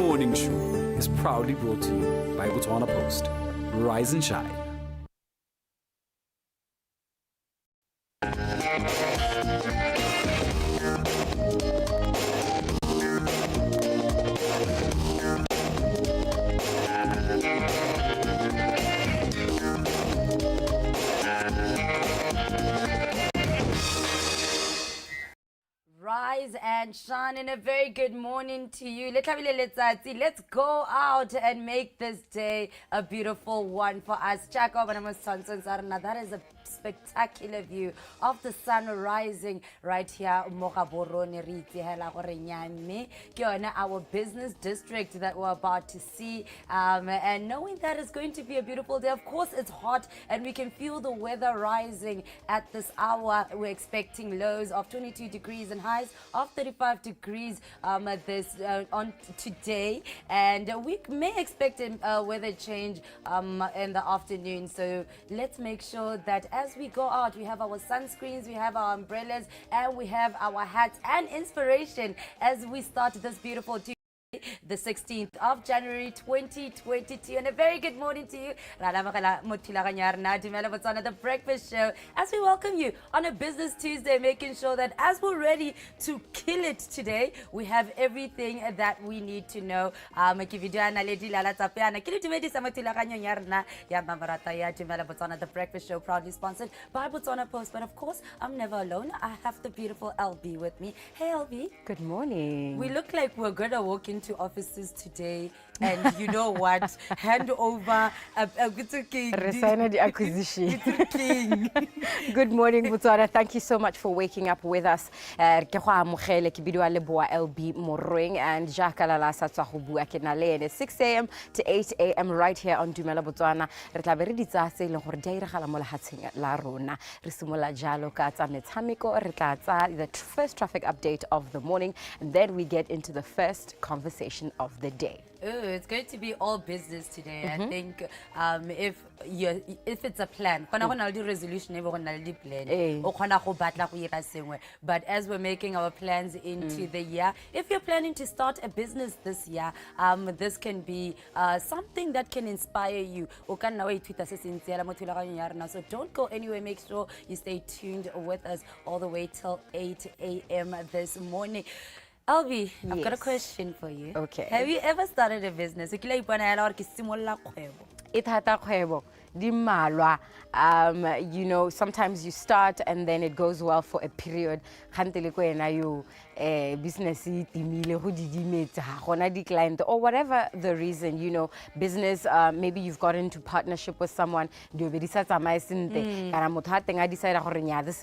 morning show is proudly brought to you by Botswana Post. Rise and shine. Rise and shine, and a very good morning to you. Let's go out and make this day a beautiful one for us. Check out that is a spectacular view of the sun rising right here. Our business district that we're about to see, and knowing that it's going to be a beautiful day. Of course, it's hot, and we can feel the weather rising at this hour. We're expecting lows of 22 degrees and highs of 35 degrees on today, and we may expect a weather change in the afternoon. So let's make sure that as we go out, we have our sunscreens, we have our umbrellas, and we have our hats and inspiration as we start this beautiful Tuesday, the 16th of January 2022. And a very good morning to you. Dumela, Botswana, the breakfast show, as we welcome you on a business Tuesday, making sure that as we're ready to kill it today, we have everything that we need to know. Dumela, the breakfast show, proudly sponsored by Botswana Post. But of course, I'm never alone. I have the beautiful LB with me. Hey LB. Good morning. We look like we're gonna walk into offices today, and you know what? Hand over Resign the acquisition. Good morning, Botswana. Thank you so much for waking up with us. LB Morring and Jakalala Satsahubu Akinale 6 a.m. to 8 a.m. right here on Dumela, Botswana. The first traffic update of the morning, and then we get into the first conversation of the day. Oh, it's going to be all business today. I think if it's a plan, resolution, but as we're making our plans into the year, if you're planning to start a business this year, this can be something that can inspire you. So don't go anywhere. Make sure you stay tuned with us all the way till 8 a.m. this morning. Albi, I've got a question for you. Okay. Have you ever started a business? You know, sometimes you start and then it goes well for a period. Business or whatever the reason, you know, business, maybe you've got into partnership with someone, this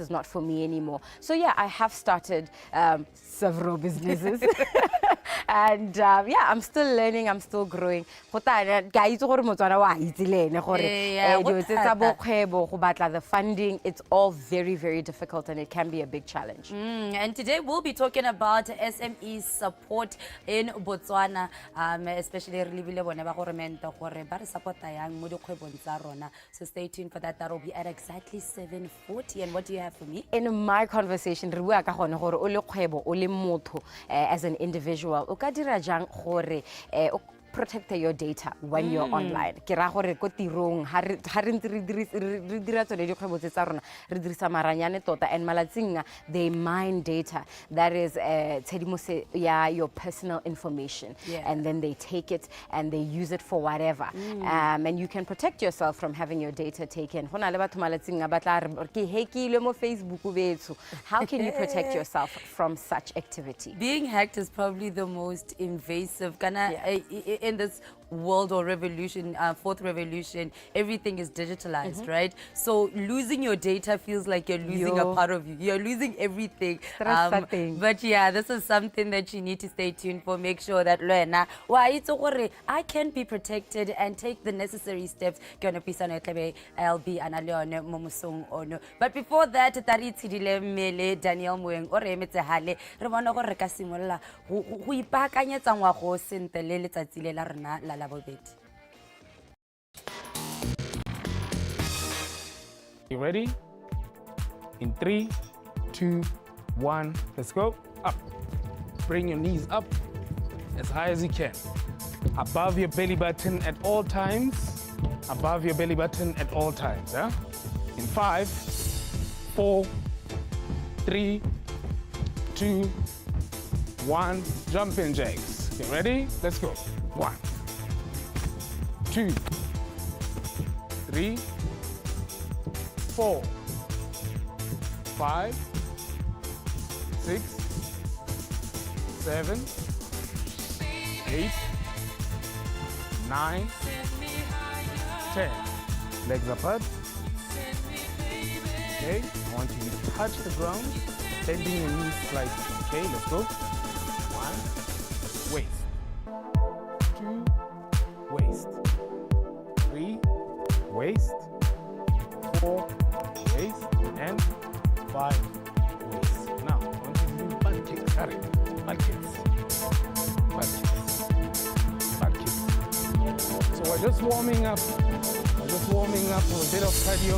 is not for me anymore. So yeah, I have started several businesses. And yeah, I'm still learning, I'm still growing. The funding, it's all very, very difficult, and it can be a big challenge. And today we'll be talking about SME support in Botswana, especially so stay tuned for that. That will be at exactly 7:40. And what do you have for me? In my conversation, as an individual, protect your data when you're online. And they mine data that is your personal information, and then they take it and they use it for whatever. And you can protect yourself from having your data taken. How can you protect yourself from such activity? Being hacked is probably the most invasive in this world or revolution, fourth revolution. Everything is digitalized, right? So losing your data feels like you're losing a part of you. You're losing everything. But yeah, this is something that you need to stay tuned for. Make sure that I can be protected and take the necessary steps. But before that, Daniel Moeng o re emetse hale re bona gore re ka simolla go ipaakanyetsa ngwago sentle le letsatsi le la rena la labobedi. You ready? In 3, 2, 1, let's go. Up. Bring your knees up. as high as you can. Above your belly button at all times. Above your belly button at all times. Yeah? In 5, 4, 3, 2, 1. Jumping jacks. Okay, ready? Let's go. 1, 2, 3, 4, 5, 6, 7, 8, 9, 10. Legs apart. Okay, I want you to touch the ground, bending your knees slightly. Okay, let's go. 1, waist. 2, waist. 3, waist. 4, waist. And 5, waist. Now, I want you to do butt kicks. Got it. Butt kicks. Butt kicks. Butt kicks. So we're just warming up. We're just warming up with a bit of cardio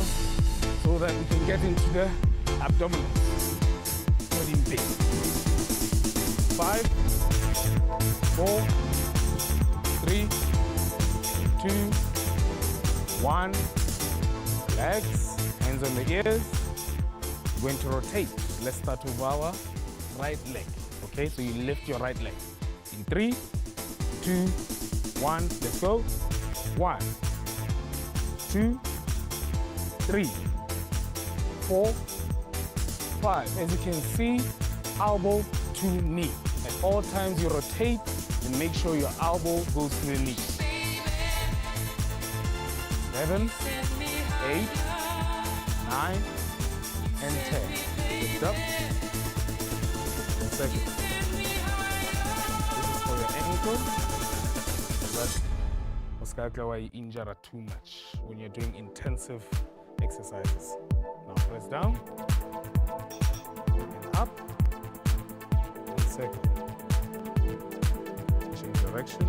so that we can get into the abdominals. Pretty big. 5, 4, 3, 2, 1. Relax. Hands on the ears. We're going to rotate. Let's start with our right leg. Okay, so you lift your right leg. In 3, 2, 1. Let's go. 1, 2, 3, 4, 5. As you can see, elbow to knee. At all times you rotate and make sure your elbow goes to the knee. 7, 8, 9, and 10. Lift up. 1 second. This is for your ankle. But Oskakla, injure too much when you're doing intensive exercises. Now press down and up. 1 second. Change direction.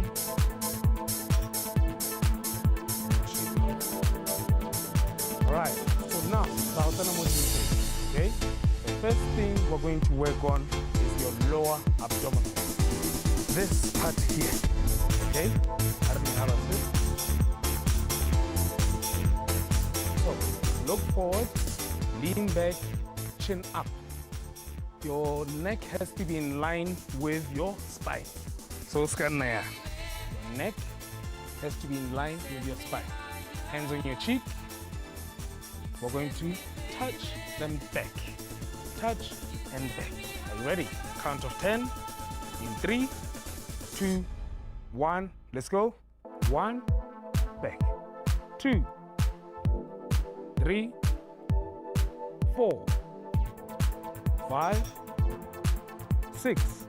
And shake off. All right. So now, okay? The first thing we're going to work on is your lower abdominal. This part here. Okay? So, look forward, lean back, chin up. Your neck has to be in line with your spine. So, your neck has to be in line with your spine. Hands on your cheek. We're going to touch them back. Touch and back. Are you ready? Count of 10. In 3, 2, 1. Let's go. 1, back. 2, 3, 4, 5, 6,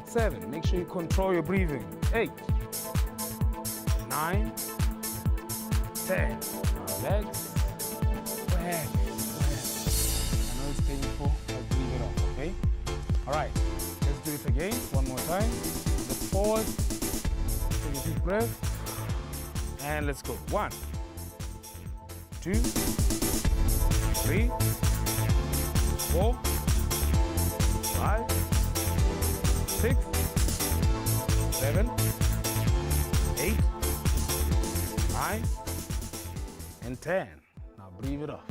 7. Make sure you control your breathing. 8, 9, 10. Now legs. Go ahead. I know it's painful, but breathe it off, okay? All right, let's do it again. One more time. Look forward. Take a deep breath. And let's go. 1, 2, 3, 4, 5, 6, 7, 8, 9, and 10. Now breathe it off.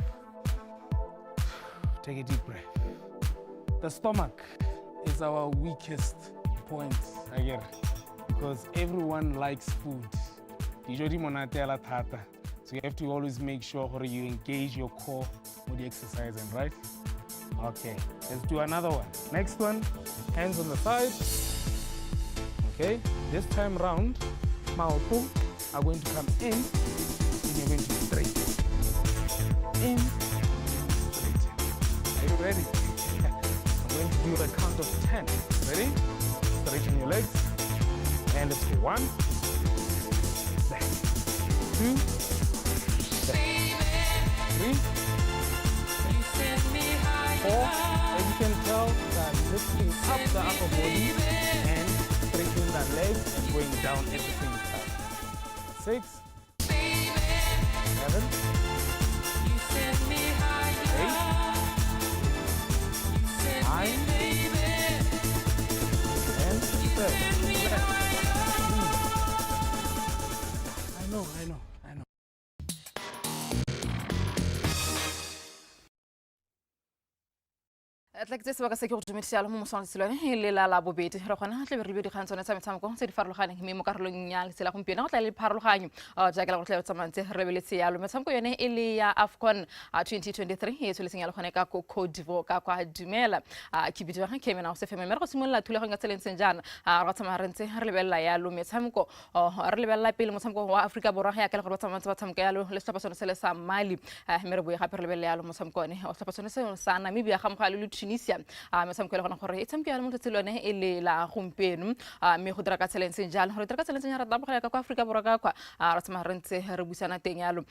Take a deep breath. The stomach is our weakest point, again, because everyone likes food. So you have to always make sure that you engage your core with the exercising, right? Okay, let's do another one. Next one, hands on the side. Okay, this time round, mouth are going to come in, and you're going to straighten. In, straighten. Are you ready? I'm going to do the count of 10. Ready? Straighten your legs. And let's go. 1, back. 2, back. 3, 4. As you can tell, that lifting up the upper body and straightening the legs and going down at the same time. 6, 7, 8, 9, and 10. tla ke se ba ka se ke go dumedisa mo mosong tselwane le la bobedi re gona tle re le di khantsone tsa metshameko tse di farologaneng mme mo karolong ya le tsela gompieno go tla le pharologanyo ja ke la go tla tsamantse re beletse yalo metshameko yone e le ya AFCON 2023 e tshole senya le gone ka Cote d'Ivoire ka kwa Dumela ke bidwa ga kemena go se feme mme re go simolla thulego ga tseleng senjana re go tsamaya re ntse re lebella yalo metshameko re lebella pele motshameko wa Africa Borwa ya ke le go tsamantse ba tshameka yalo le setlhopha sone se le sa Mali mme re boe gape re lebella yalo motshameko one o setlhopha sone se sa Namibia ga mogale le Tunisia metshameko le gona gore e tshameka le mo tselone e le la gompieno mme go dira ka tseleng senjalo re dira ka tseleng senjalo ra tabogela ka kwa Africa Borwa ka kwa re tsamaya re ntse re busana teng yalo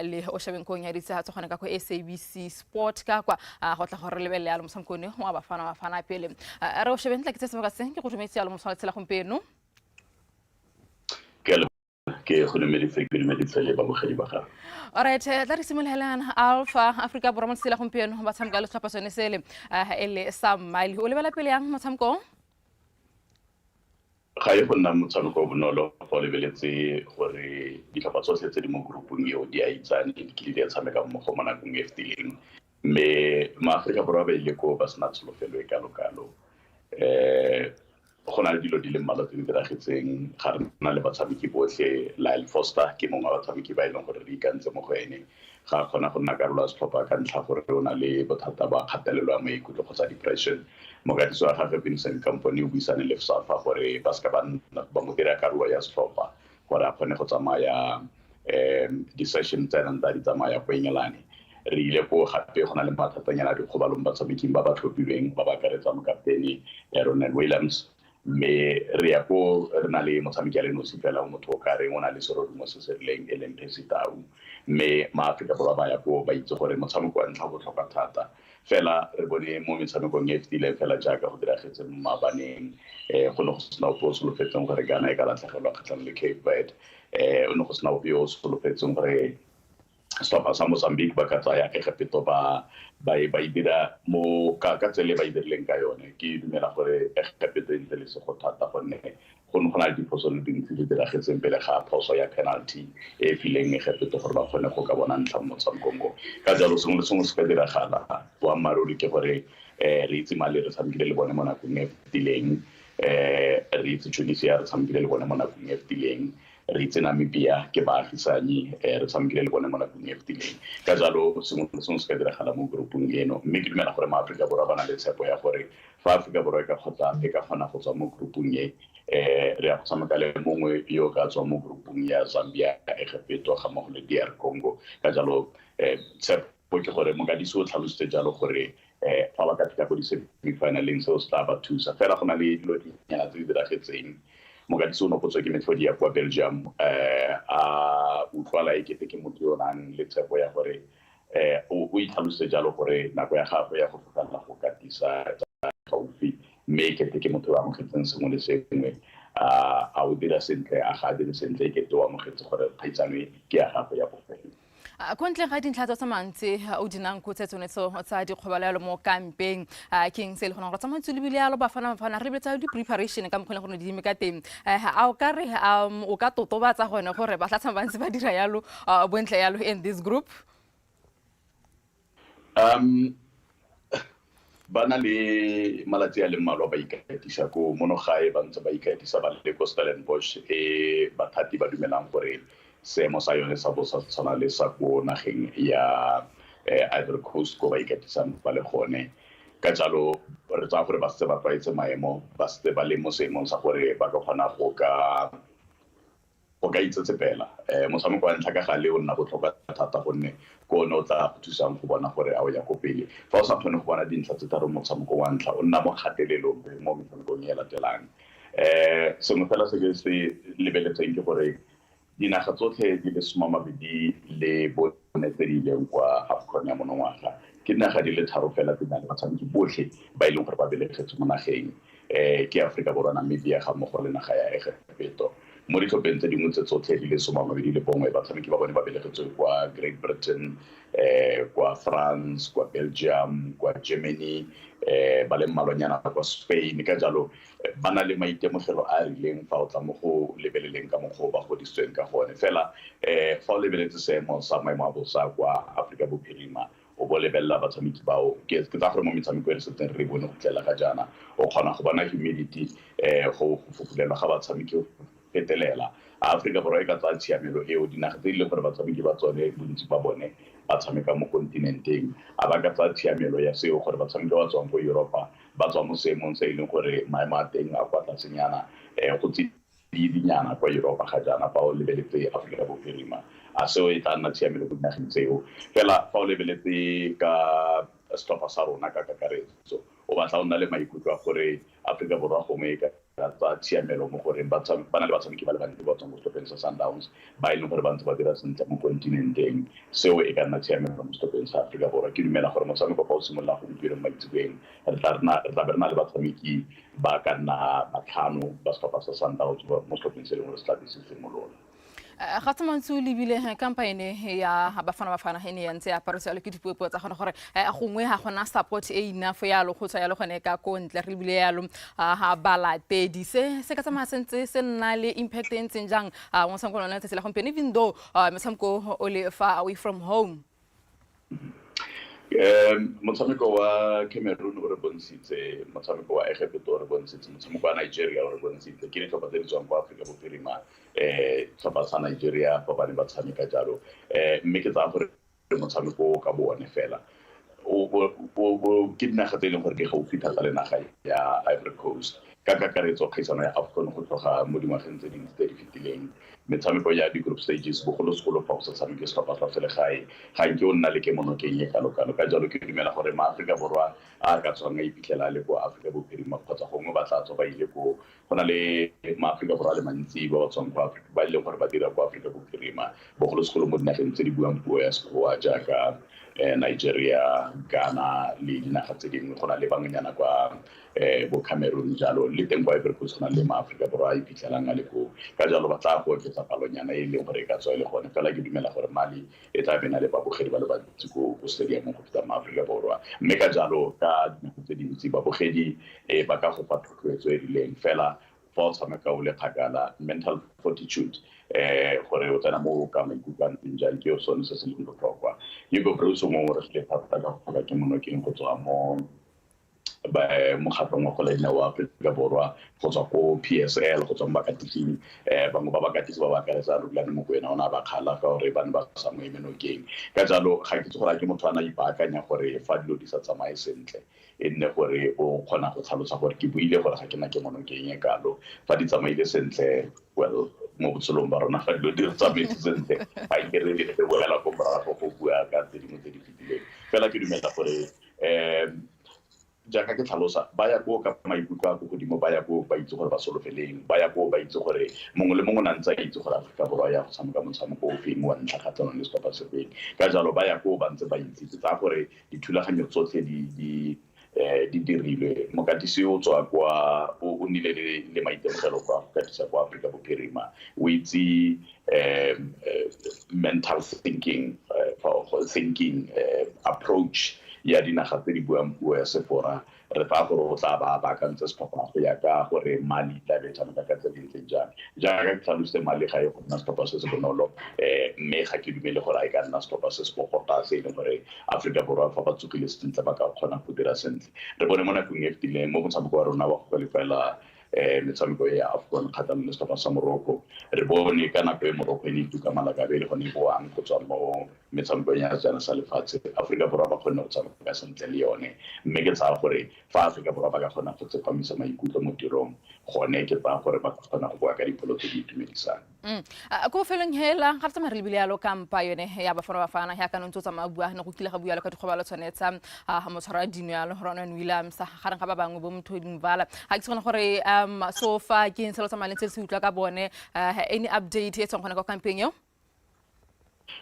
le o shebenkong ya ditsa tsogone ka kwa SABC Sport ka kwa go tla gore lebelle yalo motshameko one wa bafana pele re o shebentla ke tseba ka seng ke go dumedisa yalo motshameko tsela gompieno ke go dumedisa le babogedi ba gago. Alright, tla re simololelang Alpha Africa Borwa mo tsela gompieno ba tshameka le tlhopha sone sele e le sa Mali o lebela pele yang motshameko ga e go nna motshameko bonolo go lebeletse gore ditlhopha tsotlhe tse di mo groupung eo di a itsane di ke di tshameka mo go monakong e fetileng mme maAforika Borwa ba ile ko ba sena tsholofelo e kalo go na le dilo di le mmalwa tse di diragetseng ga re na le batshameki botlhe Lyle Foster ke mongwe wa batshameki ba e leng gore re ikantse mo go ene ga kgona go nna karolo ya setlhopha ka ntlha gore o na le bothata ba kgatelelo ya maikutlo kgotsa depression mokatiso wa gagwe Vincent Kompany o buisane le SAFA gore ba ska ba mo dira karolo ya setlhopha gore a kgone go tsamaya di-session tse nang di tsamaya go Engelane re ile go gape go na le mathatanyana di kgobalong batshameking ba ba tlhophilweng ba ba akaretsa mokaptene Ronald Williams mme re ya go re na le motshameki a le nosi fela motho o ka reng o na le serori mo se se rileng e leng Pesitau mme maAforika Borwa ba ya go ba itse gore motshameko wa ntlha botlhokwa thata fela re bone mo metshamekong e fetileng fela jaaka go diragetse mo mabaneng go ne go sena ope o solofetseng gore Ghana e ka latlhegelwa kgatlhanong le Cape Verde o ne go sena ope o solofetseng gore setlhopha sa Mozambique ba ka tsaya Egepto ba e dira mo ka tsele ba e dirileng ka yone ke dumela gore Egepto e ntse le se go thata gonne go na le diphoso le dintsi di diragetseng pele ga phoso ya penalty e fileng Egepto gore ba kgone go ka bona ntlha mo motshamekong ka jalo sengwe le sengwe se ka diragala boammaaruri ke gore re itse Mali re tshamekile le bone mo nakong e fetileng re itse Tunisia re tshamekile le bone mo nakong e fetileng re itse Namibia ke baagisani re tshamekile le bone mo nakong e fetileng ka jalo sengwe le sengwe se ka diragala mo groupung eno mme ke dumela gore maAforika Borwa ba na le tshepo ya gore fa Afrika Borwa e ka kgona go tswa mo groupung e re ya go tshameka le mongwe yo ka tswa mo groupung ya Zambia Egepto ga mmogo le DR Congo ka jalo tshepo ke gore Mogadisi o tlhalositse jalo gore fa ba ka feta ko di-semi-finaleng seo se tla ba thusa fela go na le dilo dinyana tse di diragetseng Mogadisi o nopotswe ke methodi ya kwa Belgium a utlwala e kete ke motho yo nang le tshepo ya gore o itlhalositse jalo gore nako ya gagwe ya go tlogela go katisa gaufi mme e kete ke motho yo amogetseng sengwe le sengwe a o dira sentle a ga dire sentle e kete o amogetse gore kgaitsano ke ya gagwe ya bofelo ko ntleng ga dintlha tsa mantsi o dinang ko tsetsonetso tsa dikgobalelo mo kampeng ke eng se le gona go tsamantse le bile yalo bafana re betsa di-preparation ka mokgweng gore di dime ka teng a o ka re o ka totobatsa gone gore ba tla tsamaya bantse ba dira yalo bontle yalo in this group ba na le malatsi a le mmalwa ba ikatisa ko monogae ba ntse ba ikatisa ba le ko Stellenbosch bathati ba dumelang gore seemo sa yone sa bosa tshwana le sa ko nageng ya Ivory Coast ko ba ikatisang ba le gone ka jalo re tsa gore ba se ba tlwaetse maemo ba se ba le mo seemong sa gore ba ka kgona go ka itsetsepela motshameko wa ntlha ka gale o nna botlhokwa thata gonne ko one o tla go thusang go bona gore a o ya ko pele fa o sa kgone go bona dintlha tse tharo motshameko wa ntlha o nna mo kgatelelong mo metshamekong e latelang sengwe fela se ke se lebeletseng ke gore dinaga tsotlhe di le 20 le bone tse di ileng kwa AFCON ya monongwaga ke dinaga di le tharo fela tse di na le batshameki botlhe ba e leng gore ba belegetse mo nageng ke Afrika Borwa Namibia ga mmogo le naga ya Egepto mo ditlhopheng tse dingwe tse tsotlhe di le 21 batshameki ba bone ba belegetse kwa Great Britain kwa France kwa Belgium kwa Germany ba le mmalwanyana kwa Spain ka jalo ba na le maitemogelo a rileng fa o tla mo go lebeleleng ka mokgwa ba godisitsweng ka gone fela fa o lebeletse seemo sa maemo a bosa kwa Afrika Bophirima o bo lebella batshameki bao ke tsa gore mo metshameko e setseng re bone go tlela ga jana o kgona go bona humidity go fofulelwa ga batshameki fetelela Africa borwa e ka tsa tshiamelo eo dinaga tse ile gore batshameki ba tsone bontsi ba bone ba tshameka mo kontinenteng a ba ka tsa tshiamelo ya seo gore batshameki ba tswang go Europa ba tswa mo seemong se e leng gore maemo a teng a kwa tlasenyana go dinyana kwa Europa ga jana fa o lebeletse Africa bophirima a seo e tla nna tshiamelo go dinageng tseo fela fa o lebeletse ka setlhopha sa rona ka kakaretso o batla o nna le maikutlo a gore Africa borwa gongwe ka tsa tshiamelo mo gore ba na le batshameki ba le bantsi ba tswang go setlhopheng sa Sundowns ba e leng gore ba ntse ba dira sentle mo kontinenteng seo e ka nna tshiamelo mo setlhopheng sa Africa borwa ke dumela gore motshameko fa o simolola go gompieno maitsebeng re tla be re na le batshameki ba ka nna batlhano ba setlhopha sa Sundowns mo setlhopheng se e leng gore se tla be se simolola ga tsamantse o lebile campaign ya bafana e ne ya ntse ya aparisiwa le ke dipuo tsa gone gore gongwe ga gona support e enough yalo go tswa yalo gone ka ko ntle re lebile yalo ga balatedi se ka tsamaya sentse se nna le impact e ntseng jang mo motshameko lona tsela gompieno even though motshameko o le far away from home motshameko wa Cameroon o re bontshitse motshameko wa Egipto o re bontshitse motshameko wa Nigeria o re bontshitse ke ditlhopha tse di tswang kwa Africa bophirima tlhopha sa Nigeria fa ba ne ba tshameka jalo mme ke tsaya gore motshameko ka bone fela ke dinaga tse e leng gore ke gaufi thata le naga ya Ivory Coast ka kakaretso kgaisano ya AFCON go tloga mo dingwageng tse dingwe tse di fetileng metshameko ya di-group stages bogolosegolo fa go sa tshameke setlhopha sa selegae ga nke o nna le kemonokeng e kalo-kalo ka jalo ke dumela gore maaforika borwa a ka tswang a iphitlhela le ko Africa bophirima kgotsa gongwe ba tla tswa ba ile go na le maaforika borwa le mantsi ba ba tswang ko Africa ba ile gore ba dira ko Africa bophirima bogolosegolo mo dinageng tse di buang puo ya sekgowa jaaka Nigeria, Ghana le dinaga tse dingwe go na le bangwenyana kwa bo Cameroon jalo le teng kwa Ivory Coast na le maaforika borwa a iphitlhelang a le ko ka jalo ba tla go oketsa palonyana e leng gore e ka tswa e le gone fela ke dumela gore Mali e tla bena le babogedi ba le bantsi ko stadium go feta maaforika borwa mme ka jalo ka dinaga tse dintsi babogedi ba ka go fa thotloetso e rileng fela fa o tshameka o le kgakala mental fortitude gore o tsena mo ka maikutlo a ntseng jang ke sone se se leng botlhokwa ke go re mo re se thata ka go ke monokeng go tswa mo mokgatlong wa kgwele ya dinao wa Aforika Borwa go tswa ko PSL go tswa mo bakatising bangwe ba bakatisi ba ba akaretsa Rulane Mokoena ona ba kgala ka gore ba ne ba sa mo emenokeng ka jalo ga ke itse gore ke motho a na ipaakanya gore fa dilo di sa tsamaye sentle e nne gore o kgona go tlhalosa gore ke buile gore ga ke na ke monokeng e kalo fa di tsamaile sentle well mo botshelong ba rona ga dilo di tsamaetse sentle ga ke re le go boela ko morago go bua ka tse dingwe tse di fetileng fela ke dumela gore jaaka ke tlhalosa ba ya ko ka maikutlo a go godimo ba ya ko ba itse gore ba solofeleng ba ya ko ba itse gore mongwe le mongwe na ntse a itse gore Afrika Borwa ya go tshameka motshameko o feng wa ntlha kgatlhanong le setlhopha se feng ka jalo ba ya ko ba ntse ba itse tsa gore dithulaganyo tsotlhe di dirilwe mokatisi o tswa kwa o nnile le maitemogelo kwa go katisa kwa Afrika bophirima o itse mental thinking approach ya dinaga tse di buang puo ya Sefora re fa gore o tla ba bakantse setlhopha go ya ka gore Mali tla be tshameka ka tse dintle jang jaaka ke tlhalositse Mali ga e go nna setlhopha se se bonolo mme ga ke dumele gore a e ka nna setlhopha se se bogota se e leng gore Afrika Borwa fa ba tsogile sentle ba ka kgona go dira sentle re bone mo nakong e fetileng mo motshameko wa rona wa go kwalifela metshameko ya AFCON kgatlhanong le setlhopha sa Morocco re bone ka nako e Morocco e ne ituka malakabe le gone boang go tswa mo metshamekong ya jana sa lefatshe Afrika Borwa ba kgone go tshameka sentle le yone mme ke tsaya gore fa Afrika Borwa ba ka kgona go tsepamisa maikutlo mo tirong gone ke tsaya gore ba ka kgona go bua ka dipholo tse di itumedisang ko feleng hela ga tsamaya re lebile yalo kampa yone ya bafana ya kana ntse tsamaya bua ne go kile ga bua le ka dikgobalo tshwanetsa ha motshwara dino ya Ronan Williams ga reng ga ba bangwe bo Mthodi Mvala ga ke tsona gore so far ke ntse lo tsamaya ntse se utlwa ka bone any update e tsong gona ka campaign yo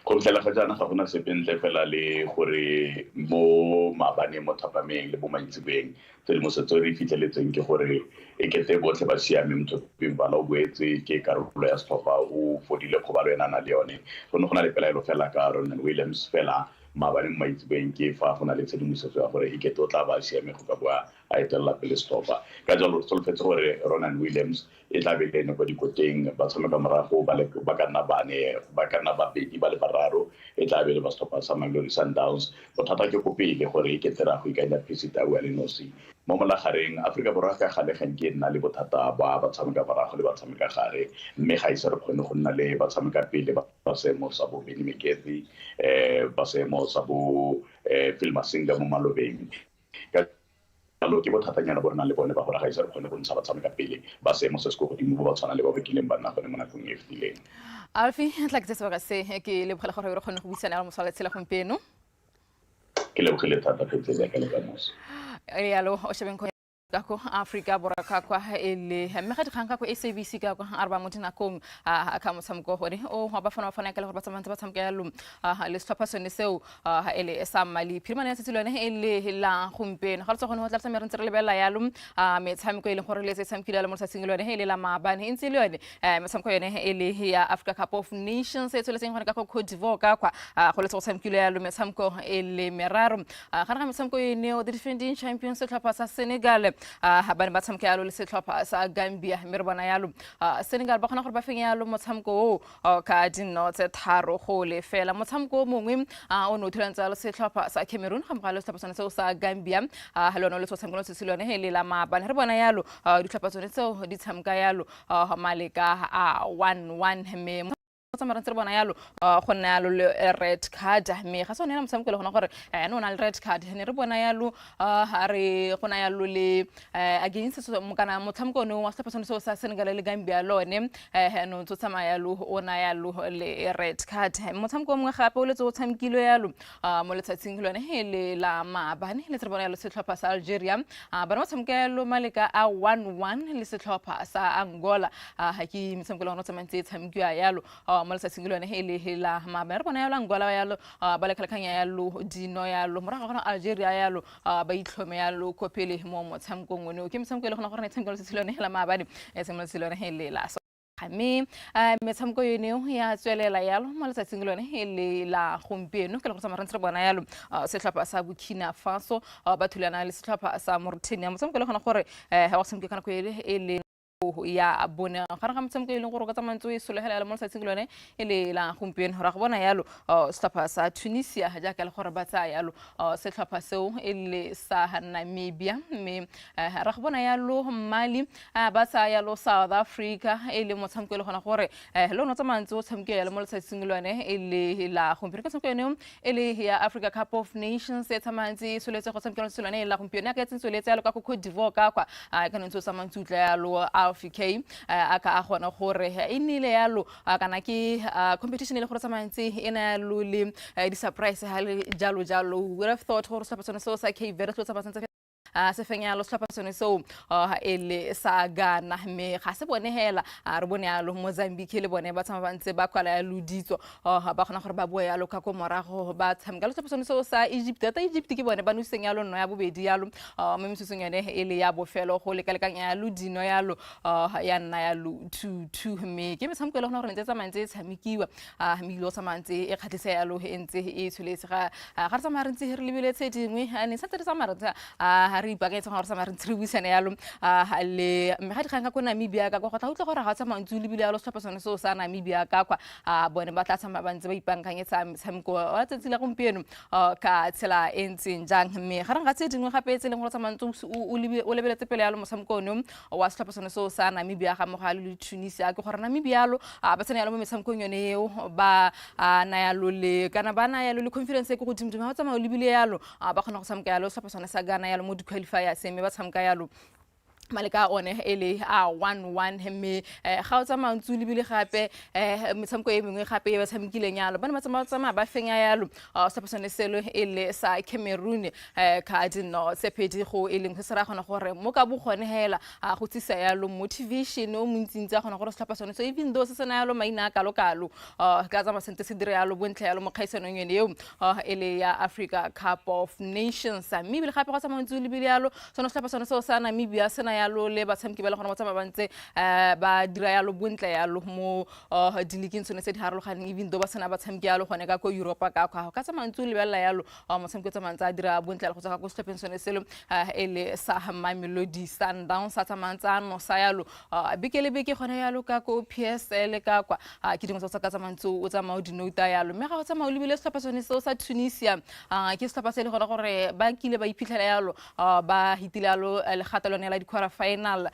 go fela ga jana ga gona sepentle fela le gore mo mabane mo thapameng le bo mantsibeng tse di mo setso re fitlheletseng ke gore e kete botlhe ba siame Mthodi Mvala o boetse ke karolo ya setlhopha o fodile kgobalo ena na le yone go ne go na le pelaelo fela ka Ronan Williams fela mabaleng maitsebeng ke fa go na le tshedimosetso ya gore Ekete o tla ba siame go ka boa a etelela pele setlhopha ka jalo re solofetse gore Ronan Williams e tla be le kwa dikoteng ba tshameka morago ba ka nna babedi ba le bararo e tla be le ba setlhopha sa Mamelodi Sundowns bothata ke go pele gore Ekete ra go ikanya Philip a le nosi mo molagareng Afrika Borwa ka gale ga nke nna le bothata ba tshameka morago le ba tshameka gare mme ga ise re kgone go nna le ba tshameka pele ba seemo sa bo Benny McCarthy ba seemo sa bo Phil Masinga mo malobeng ka jalo ke bothatanyana bo re nang le bone ba gore ga ise re kgone go ntsha ba tshameka pele ba seemo se se go godimo ba tshwana le ba kileng ba nna gone mo nakong e fetileng Alfie tla ke tseba se ke le bogela gore re kgone go buisana le mosala tshela gompieno ke lebogile thata ke tsela ka le kamoso yalo o shebeng kako Africa Borwa kako ele mme ga dikgang kako SABC kako arba motina kong ka mosamko hore o ba fana ka le gore ba tsamantse ba tsamka ya lum le setlhopha sone seo ele sa mali phirmane ya tsilwane ele la gompieno ga tsogone ho tla tsama re ntse re lebela ya lum metshameko ele gore le se tsamkile le mo sa singilwane ele la mabane ntse le yone metshameko yone ele ya Africa Cup of Nations e tsole seng gore ka Cote d'Ivoire ka kwa go le tsamkile ya lum metshameko ele meraro ga re metshameko yone the defending champions setlhopha sa Senegal bana ba tshameka yalo le setlhopha sa Gambia mme re bona yalo Senegal ba khona gore ba fenya yalo motshameko ka dino tse tharo go le fela motshameko mongwe o no thulantsa le setlhopha sa Cameroon ga mogalo setlhopha sone sa Gambia halona le tsotshameko se silone hele la mabane re bona yalo ditlhopha tsone tseo di tshameka yalo maleka 1-1 me tsamara ntse bona yalo go nna yalo le red card me ga sone motshameko le gona gore no na le red card ne re bona yalo re gona yalo le against mokana motshameko no wa setlhopha sone sa Senegal le Gambia lone no tsotsama yalo ona yalo le red card motshameko mongwe gape o le tso tshamekilo yalo mo letsatsing lone hele la mabane le tsebona yalo setlhopha sa Algeria bana motshameko yalo maleka 1-1 le setlhopha sa Angola ha ke motshameko le gona tsamantse tshamekiwa yalo mo letsatsing hele la mabane re bona yalo Angola yalo ba le khalakanya yalo dino yalo morago gona Algeria yalo ba itlhome yalo kopele mo motshameko ngone ke motshameko le gona gore ne tshameko le tsilone la mabane e se mo tsilone hele la mme metshameko yone ya tswelela yalo mo letsatsing lone hele la gompieno ke le go tsamara ntse re bona yalo setlhopha sa Burkina Faso ba thulana le setlhopha sa Mauritania motshameko le gona gore ga go tshameka kana go ele ya bone ga re motshameko e leng gore ka tsamantse e solegela mo letsatsing lone ele la gompieno ra go bona yalo setlhopha sa Tunisia ja ka le gore ba tsa yalo setlhopha seo ele sa Namibia mme ra go bona yalo Mali ba tsa yalo South Africa ele motshameko le gona gore le no tsamantse o tshameke yalo mo letsatsing lone ele la gompieno ka tshameko yone ele ya Africa Cup of Nations e tsamantse soletse go tshameka le lone la gompieno ka tsentse soletse yalo ka Cote d'Ivoire ka kwa ka ntse tsamantse utla yalo FK aka a gona gore e nile yalo kana ke competition ile gore tsamantse ena yalo le di surprise ha le jalo we would have thought gore setlhopha so sa Cape Verde tsamantse se fenya lo setlhopha sone so ele sa Ghana me ga se bone hela re bone yalo Mozambique le bone ba tsamantse ba kwala ya luditso ba gona gore ba boa yalo ka ko morago ba tsamga lo setlhopha sone so sa Egypt ke bone ba nuseng yalo no ya bobedi yalo mo metsosong yone ele ya bofelo go lekalekanya ya ludino yalo ya nna ya lu 2-2 me ke metshameko le gona gore ntse tsamantse tshamekiwa mmilo tsamantse e kgatlhisa yalo e ntse e tshuletse ga tsamara ntse re lebile tse dingwe ne sa tse tsamara re ipaketse gore tsamara ntse re buisana yalo le mme ga dikgang ka ko Namibia ka go tla utlwa gore ga tsamantse o lebile yalo setlhopha sone so sa Namibia ka kwa bone ba tla tsamaya ba ntse ba ipankanyetsa metshameko wa tsatsi la gompieno ka tsela e ntseng jang mme ga ga tse dingwe gape tse leng gore tsamantse o lebeletse pele yalo motshameko ono wa setlhopha sone so sa Namibia ga mogale le Tunisia ke gore Namibia yalo ba tsena yalo mo metshamekong yone eo ba na yalo le kana ba na yalo le conference e go dimdimo ba tsamaya o lebile yalo ba khona go tshameka yalo setlhopha sone sa Ghana yalo mo qualifiers me ba tshameka yalo maleka one ele 1-1 me ga o tsamaya ntse le bile gape metshameko e mengwe gape e ba tshamekileng yalo bana ba tsamaya ba fenya yalo setlhopha selo ele sa Cameroon ka dino tse pedi go eleng se ra gona gore mo ka bogone hela go tsisa yalo motivation o montsintsi a gona gore setlhopha sone so even though se sena yalo maina ka lokalo ka tsamaya sente se dire yalo bontle yalo mo kgaisano yone eo ele ya Africa Cup of Nations mme bile gape go tsamaya ntse le bile yalo sone setlhopha sone so sa Namibia sena yalo le batshameki ba le gona ba tsamaya ba ntse ba dira yalo bontle yalo mo diligeng tsone tse di harologaneng even though ba sena batshameki yalo gone ka ko Europe ka tsamaya ntse o lebelela yalo motshameki o tsamaya ntse a dira bontle go tsaka go setlhopheng sone selo e le sa Mamelodi Sundowns sa tsamaya ntse a nosa yalo beke le beke gone yalo ka ko PSL ka kwa ke dingwe tsa ka tsamaya ntse o tsamaya o dinouta yalo mme ga o tsamaya o lebile setlhopha sone seo sa Tunisia ke setlhopha se le gona gore ba kile ba iphitlhela yalo ba hitile yalo legato lone la di-quarter final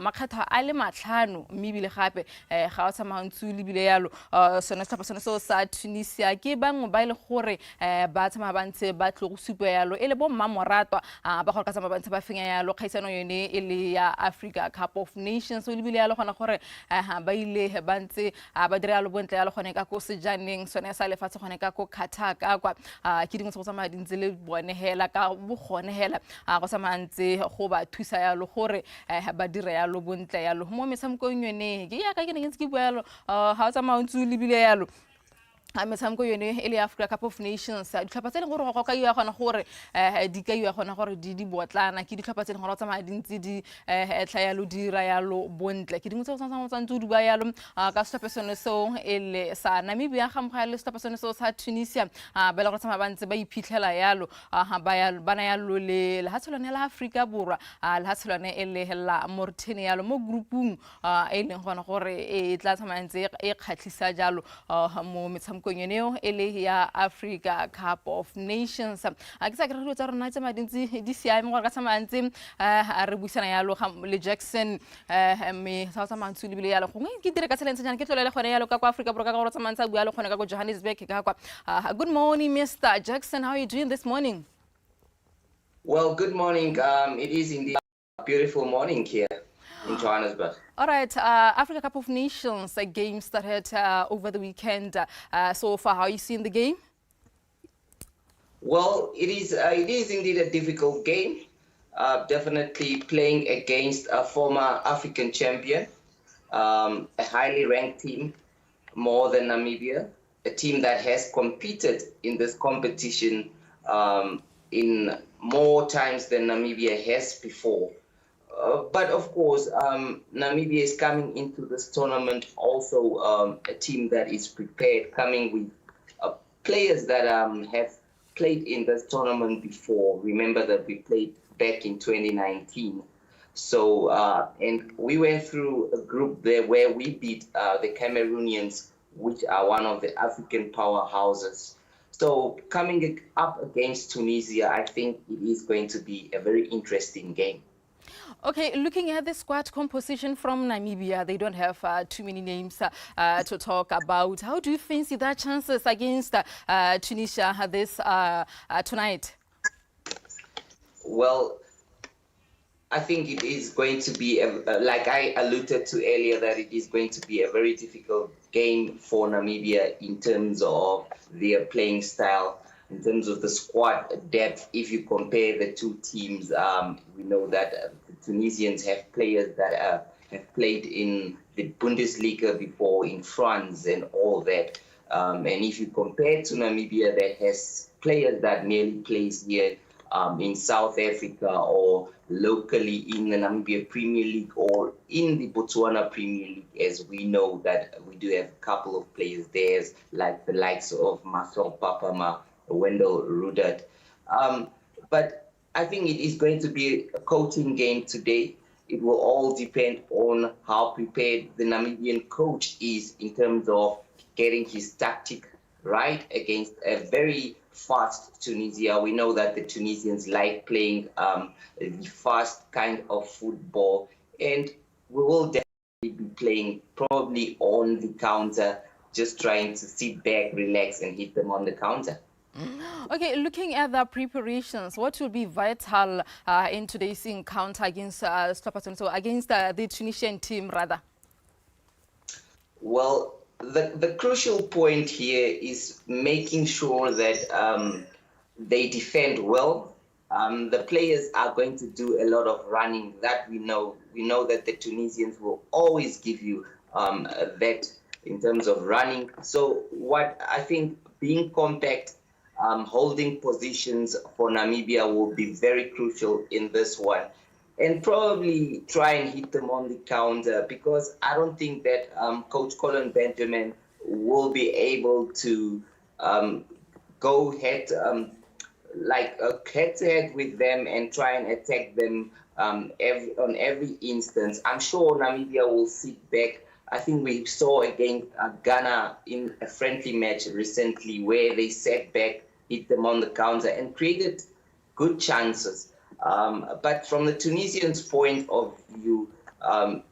makgetho a le matlhano mme ebile gape ga o tsamaya ntse o lebile yalo sone setlhopha sone seo sa Tunisia ke bangwe ba ile gore ba tsamaya ba ntse ba tlo go supa yalo e le bo mmamoratwa ba gore ka tsamaya ba ntse ba fenya yalo kgaisano yone e le ya Africa Cup of Nations o lebile yalo gona gore ba ile ba ntse ba dira yalo bontle yalo gone ka go sejaneng sone sa lefatshe gone ka go Qatar ka kwa ke dingwe tsa go tsamaya dintse le bone hela ka bo gone hela go tsamaya ntse go ba thusa yalo gore ba dira yalo bontle yalo mo metshamekong yone ke ya ka ke ne ke bua yalo ha o tsamaya ntse o lebile yalo metshameko yone e le Africa Cup of Nations ditlhopha tse leng gore go ka ya gona gore di ka ya gona gore di botlana ke ditlhopha tse leng gore o tsamaya dintsi di tla yalo dira yalo bontle ke dingwe tse go tsantse o di bua yalo ka setlhopha sone seo e le sa Namibia ga mogala le setlhopha sone seo sa Tunisia ba le go tsamaya ba ntse ba iphitlhela yalo ba na yalo le lehatselwane la Africa Borwa lehatselwane e le la Mauritania yalo mo groupung e leng gona gore e tla tsamaya ntse e kgatlhisa jalo mo metshameko konyeneo ele ya Africa Cup of Nations a ke sa ke re tsa rona tse madintsi di siame gore ka tsamaya ntse re buisana yalo le Jackson me sa tsamaya ntse le bile yalo gongwe ke dire ka tselentseng jana ke tlolele gone yalo ka kwa Africa Borwa ka go tsamaya ntse bua le gone ka go Johannesburg ka kwa good morning Mr. Jackson, how are you doing this morning? Well, good morning. It is indeed a beautiful morning here in Johannesburg. All right, Africa Cup of Nations game started over the weekend. So far, how are you seeing the game? Well, it is indeed a difficult game. Definitely playing against a former African champion, a highly ranked team, more than Namibia, a team that has competed in this competition in more times than Namibia has before. But of course, Namibia is coming into this tournament also a team that is prepared, coming with players that have played in this tournament before. Remember that we played back in 2019. So, and we went through a group there where we beat the Cameroonians, which are one of the African powerhouses. So coming up against Tunisia, I think it is going to be a very interesting game. Okay, looking at the squad composition from Namibia, they don't have too many names to talk about. How do you fancy their chances against Tunisia this tonight? Well, I think it is going to be, like I alluded to earlier, that it is going to be a very difficult game for Namibia in terms of their playing style, in terms of the squad depth. If you compare the two teams, we know that the Tunisians have players that have played in the Bundesliga before, in France and all that. And if you compare to Namibia, that has players that merely plays here in South Africa or locally in the Namibia Premier League or in the Botswana Premier League, as we know that we do have a couple of players there, like the likes of Marcel Papama, Wendell Rudert. But I think it is going to be a coaching game today. It will all depend on how prepared the Namibian coach is in terms of getting his tactic right against a very fast Tunisia. We know that the Tunisians like playing the fast kind of football, and we will definitely be playing probably on the counter, just trying to sit back, relax, and hit them on the counter. Okay, looking at the preparations, what will be vital in today's encounter against against the Tunisian team, rather? Well, the crucial point here is making sure that they defend well. The players are going to do a lot of running. That we know. We know that the Tunisians will always give you that in terms of running. So what I think, being compact, holding positions for Namibia will be very crucial in this one. and probably try and hit them on the counter, because I don't think that Coach Colin Benjamin will be able to go head to head with them and try and attack them on every instance. I'm sure Namibia will sit back. I think we saw against Ghana in a friendly match recently where they sat back, hit them on the counter, and created good chances. But from the Tunisians' point of view,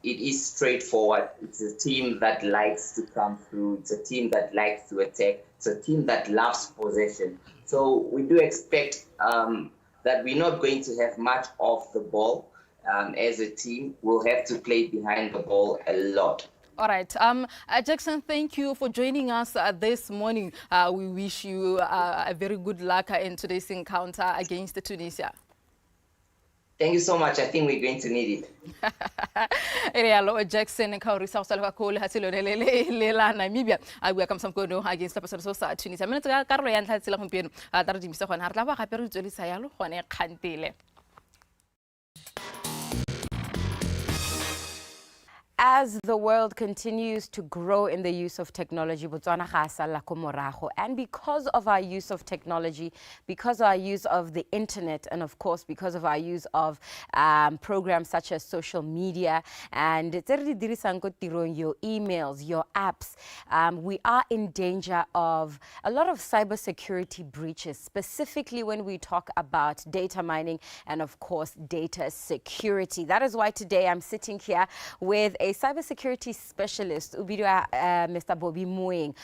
it is straightforward. It's a team that likes to come through. It's a team that likes to attack. It's a team that loves possession. So we do expect that we're not going to have much of the ball as a team. We'll have to play behind the ball a lot. All right. Jackson, thank you for joining us this morning. We wish you a very good luck in today's encounter against Tunisia. Thank you so much. I think we're going to need it. Irialo Jackson Kaurisa Salva Cole Hasilo Lela Namibia. I welcome some good against the person so Tunisia. Minutes Carlo and Hatsila Humpian, Tarjimisa Harlava, Haperu Sayalo, Hone Cantile. As the world continues to grow in the use of technology, and because of our use of technology, because of our use of the internet, and of course because of our use of programs such as social media and your emails, your apps, we are in danger of a lot of cybersecurity breaches, specifically when we talk about data mining and of course data security. That is why today I'm sitting here with a cybersecurity specialist, Mr. Bobby Moeng.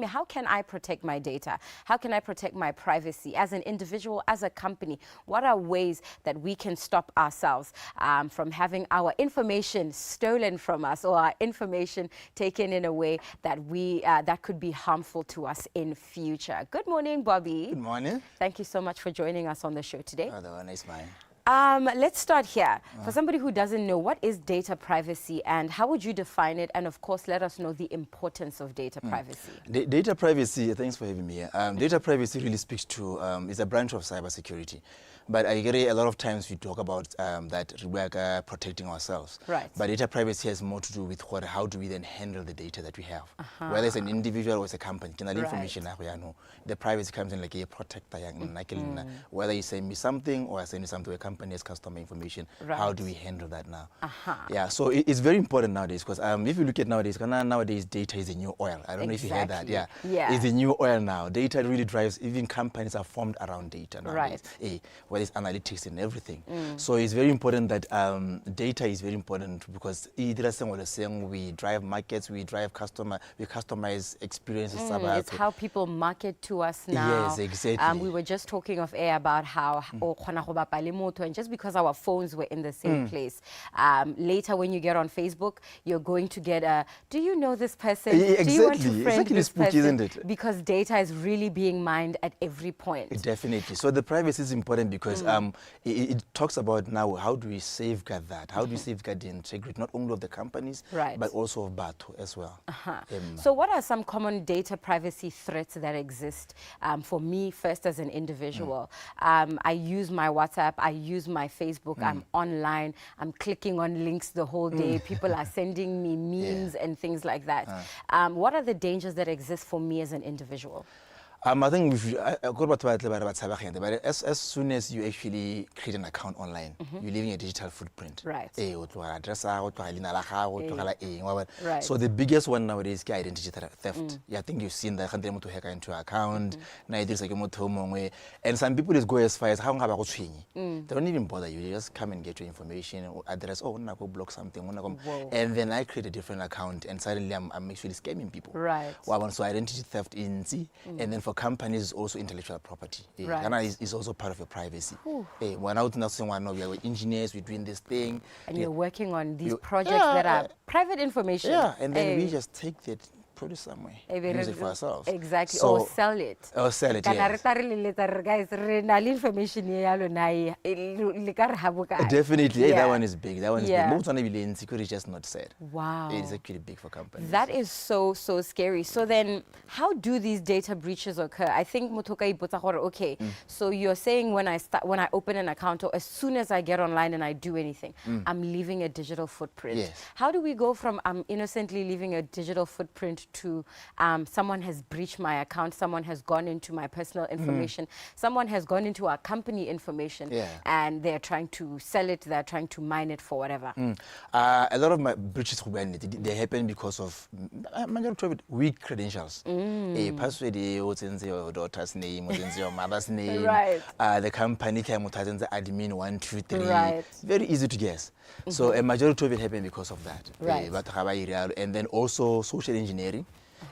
How can I protect my data? How can I protect my privacy as an individual, as a company? What are ways that we can stop ourselves from having our information stolen from us or our information taken in a way that that could be harmful to us in future? Good morning, Bobby. Good morning. Thank you so much for joining us on the show today. Oh, the one is mine. Let's start here. For somebody who doesn't know, what is data privacy and how would you define it? And of course, let us know the importance of data privacy. Data privacy, thanks for having me here. Data privacy really speaks to, is a branch of cybersecurity. But I agree, a lot of times we talk about that we're protecting ourselves. Right. But data privacy has more to do with how do we then handle the data that we have. Whether it's an individual or it's a company. Information, the privacy comes in like a protector. Whether you send me something or I send you something to a company as customer information, how do we handle that now? Yeah, so it's very important nowadays because if you look at nowadays data is the new oil. I don't know if you heard that. Yeah. It's the new oil now. Data really drives, even companies are formed around data nowadays. Right. Whether it's analytics and everything. So it's very important that data is very important because we drive markets, we customize experiences. It's how people market to us now. Yes, exactly. We were just talking off air about how and just because our phones were in the same place, later when you get on Facebook, you're going to get a, do you know this person? Exactly. Do you want to friend this spooky, person? isn't it? Because data is really being mined at every point. Definitely. So the privacy is important because it talks about now how do we safeguard that? How do we safeguard the integrity, not only of the companies, but also of Batu as well. So what are some common data privacy threats that exist for me first as an individual? I use my WhatsApp, I use my Facebook, I'm online, I'm clicking on links the whole day, people are sending me memes and things like that. What are the dangers that exist for me as an individual? I think but as soon as you actually create an account online, you're leaving a digital footprint. Right. Right. So the biggest one nowadays is identity theft. I think you've seen that to hack into your account. And some people just go as far as how they don't even bother you. They just come and get your information or address. Oh, I go block something. And then I create a different account, and suddenly I'm actually scamming people. Right. So identity theft and then for companies is also intellectual property. Right. Is also part of your privacy. We're out now saying we are engineers, we're doing this thing. And you're working on these projects that are private information. Yeah, and then we just take that put it somewhere, Ebe use re- it for ourselves. Exactly, So, or sell it. Or sell it, Kana re yes. tla re leletsa re, guys, re na le information ye ya lona e, le ka re ha bokae? Definitely, hey, Yeah. that one is big. That one is Yeah. big. Botswana billion security is just not said. Wow. It is actually big for companies. That is so scary. So then, how do these data breaches occur? I think Mutoka ipotsa gore, okay, so you're saying when I open an account, or as soon as I get online and I do anything, I'm leaving a digital footprint. Yes. How do we go from I'm innocently leaving a digital footprint to someone has breached my account, someone has gone into my personal information, someone has gone into our company information, Yeah. and they're trying to sell it, they're trying to mine it for whatever? A lot of my breaches, they happen because of majority of it, weak credentials. A password, what's in your daughter's name, what's in your mother's name. Right. The company can admin 1, 2, 3. Right. Very easy to guess. So a majority of it happen because of that. Right. And then also social engineering,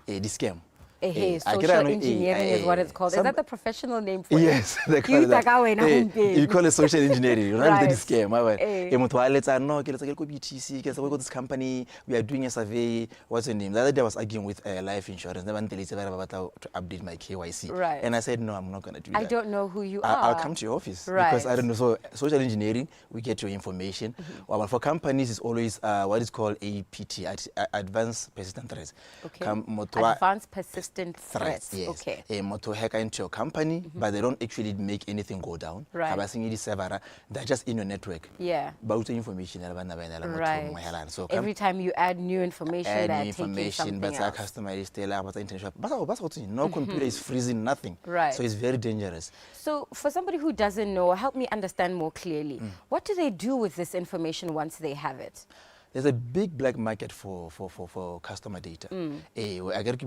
the scam. Social engineering is what it's called. Is that the professional name for yes, it? they call it that. You call it social engineering. You run Right. the scam. Let's go to this company. We are doing a survey. What's your name? The other day I was arguing with life insurance. They want to update my KYC. Right. And I said, no, I'm not going to do that. I don't know who you are. I'll come to your office. Right. Because I don't know. So social engineering, we get your information. Well, for companies, it's always what is called APT, Advanced Persistent Threats. Okay. Advanced persistent threats. Yes. Okay. A motor hacker into your company, but they don't actually make anything go down. Right. They're just in your network. Yeah. About the information. Right. So Every time you add new information, add they're new taking information, something but our else. customer is still no computer is freezing, nothing. Right. So it's very dangerous. So for somebody who doesn't know, help me understand more clearly. What do they do with this information once they have it? There's a big black market for customer data. I get to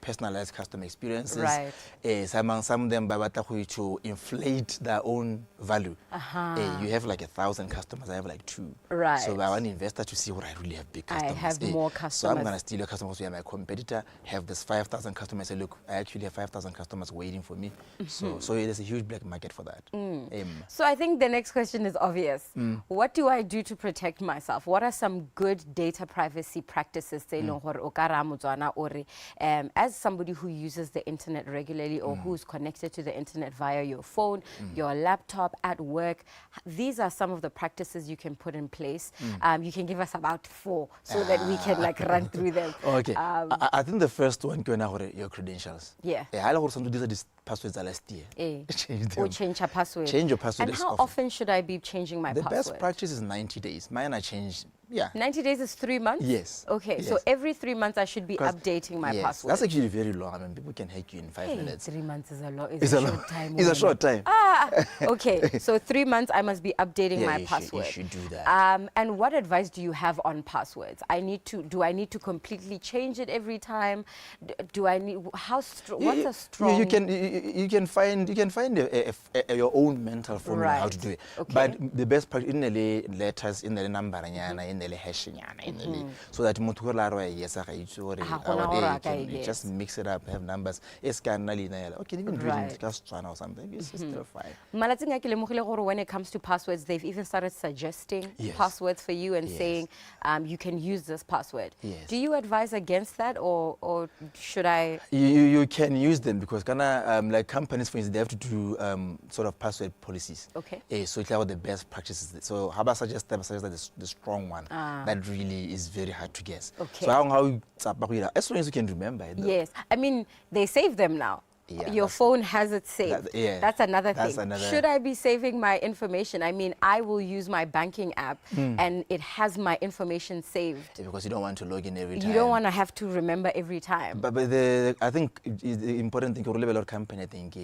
personalize customer experiences. Right. Some of them to inflate their own value. You have like 1,000 customers. I have like 2. Right. So I want an investor to see what I really have big customers. I have more So I'm customers. going to steal your customers. Where my competitor have this 5,000 customers. Say, look, I actually have 5,000 customers waiting for me. So there's a huge black market for that. So I think the next question is obvious. What do I do to protect myself? What are some good data privacy practices as somebody who uses the internet regularly or who's connected to the internet via your phone, your laptop, at work? These are some of the practices you can put in place. You can give us about 4 so that we can like run through them. Okay. I think the first one your credentials. Yeah. These passwords are last year. Change them. Or change a password. Change your password. And how often should I be changing my The password? best practice is 90 days. Mine I changed. Yeah. 90 days is 3 months? Yes. Okay, so Yes. every 3 months I should be updating my Yes. password. That's actually very long. I mean, people can hack you in 5 minutes. 3 months is a lot. It's a short long time. It's a short time. Okay, so 3 months I must be updating Yeah, my you password. should do that. And what advice do you have on passwords? Do I need to completely change it every time? Do I need what's a strong? You can find your own mental formula how to do it. Okay. But the best part in the letters, in the number, in the hash, so that you just mix it up, have numbers. Okay, even reading just one or something. It's still fine. When it comes to passwords, they've even started suggesting passwords for you and saying you can use this password. Yes. Do you advise against that, or should I? You can use them because like companies, for instance, they have to do sort of password policies. Okay. So it's about the best practices. So how about suggest the strong one that really is very hard to guess. Okay. So how as long as you can remember it. Yes, I mean they save them now. Yeah, your phone has it saved. That's another thing. Should I be saving my information? I mean, I will use my banking app and it has my information saved. Because you don't want to log in every time. You don't want to have to remember every time. But I think the important thing to level company, I think,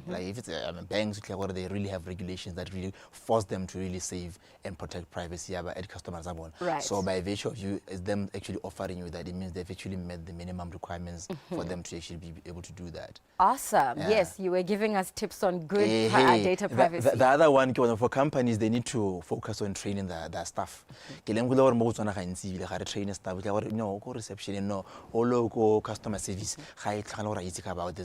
like if it's banks, they really have regulations that really force them to really save and protect privacy at customers. Right. So by virtue of them actually offering you that, it means they've actually met the minimum requirements for them to actually be able to do that. Are Awesome. Yes, you were giving us tips on good data privacy. The other one for companies, they need to focus on training their staff. Ke lengwe le gore mo Botswana ga ntsi ile ga re train staff ke gore no go reception no all go customer service ga e tlhagala gore itse about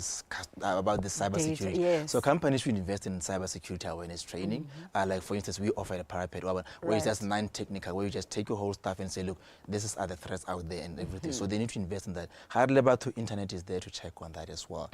this cyber security. Yes. So companies should invest in cyber security awareness training. Like for instance, we offer a parapet where it's just non-technical, where you just take your whole staff and say, look, this are the threats out there and everything. So they need to invest in that. Hard labor to internet is there to check on that as well.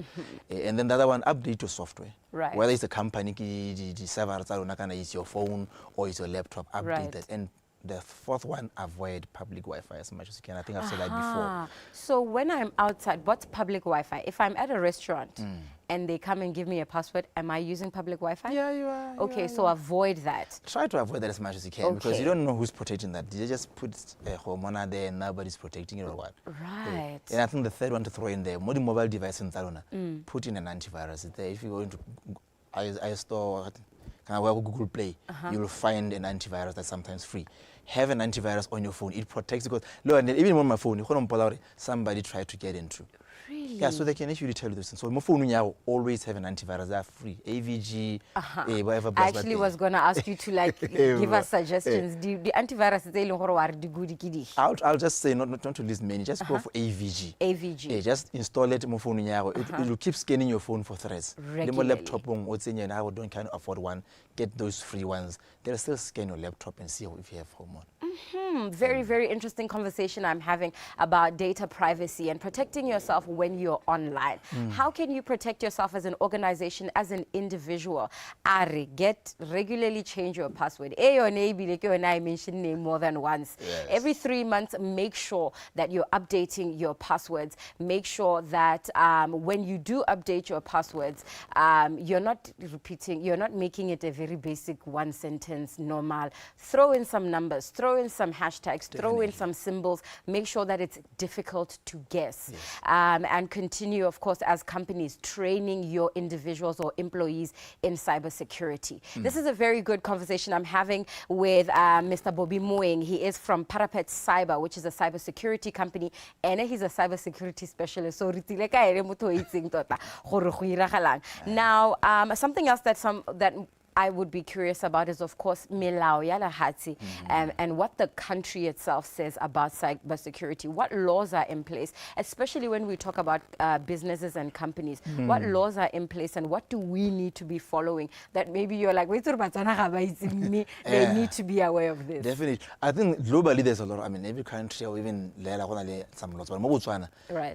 And then the other one, update your software. Right. Whether it's a company, the server, it's your phone or it's your laptop, update that. And the fourth one, avoid public Wi-Fi as much as you can. I think I've said that before. So when I'm outside, what's public Wi-Fi? If I'm at a restaurant and they come and give me a password, am I using public Wi-Fi? Yeah, you are. Okay, so avoid that. Try to avoid that as much as you can because you don't know who's protecting that. They just put a hormone there and nobody's protecting it or what. Right. And I think the third one to throw in there, modern mobile device in Talona, put in an antivirus. It's there. If you go into iStore, Google Play, you'll find an antivirus that's sometimes free. Have an antivirus on your phone. It protects because even on my phone, somebody tried to get into. Really? Yeah, so they can actually tell you this. So my phone you always have an antivirus. They're free. AVG, whatever. I actually was going to ask you to give us suggestions. The antivirus is I'll just say not to list many. Just go for AVG. AVG. Yeah, just install it on your phone. It will keep scanning your phone for threats. Regularly. Laptop don't kind of afford one. Get those free ones. They'll still scan your laptop and see if you have hormone. Very, very interesting conversation I'm having about data privacy and protecting yourself when you're online. How can you protect yourself as an organization, as an individual? Regularly change your password. I mentioned name more than once. Yes. Every 3 months, make sure that you're updating your passwords. Make sure that when you do update your passwords, you're not repeating, you're not making it a very basic one sentence normal. Throw in some numbers, throw in some hashtags, throw in some symbols, make sure that it's difficult to guess. Yes. And continue, of course, as companies, training your individuals or employees in cybersecurity. This is a very good conversation I'm having with Mr. Bobby Moeng. He is from Parapet Cyber, which is a cybersecurity company, and he's a cybersecurity specialist. So now, something else that I would be curious about is, of course, Milao ya Lahati, and what the country itself says about cybersecurity. What laws are in place, especially when we talk about businesses and companies? What laws are in place, and what do we need to be following that maybe you're like, wait, they need to be aware of this? Definitely. I think globally there's a lot. I mean, every country or even some laws. But Botswana,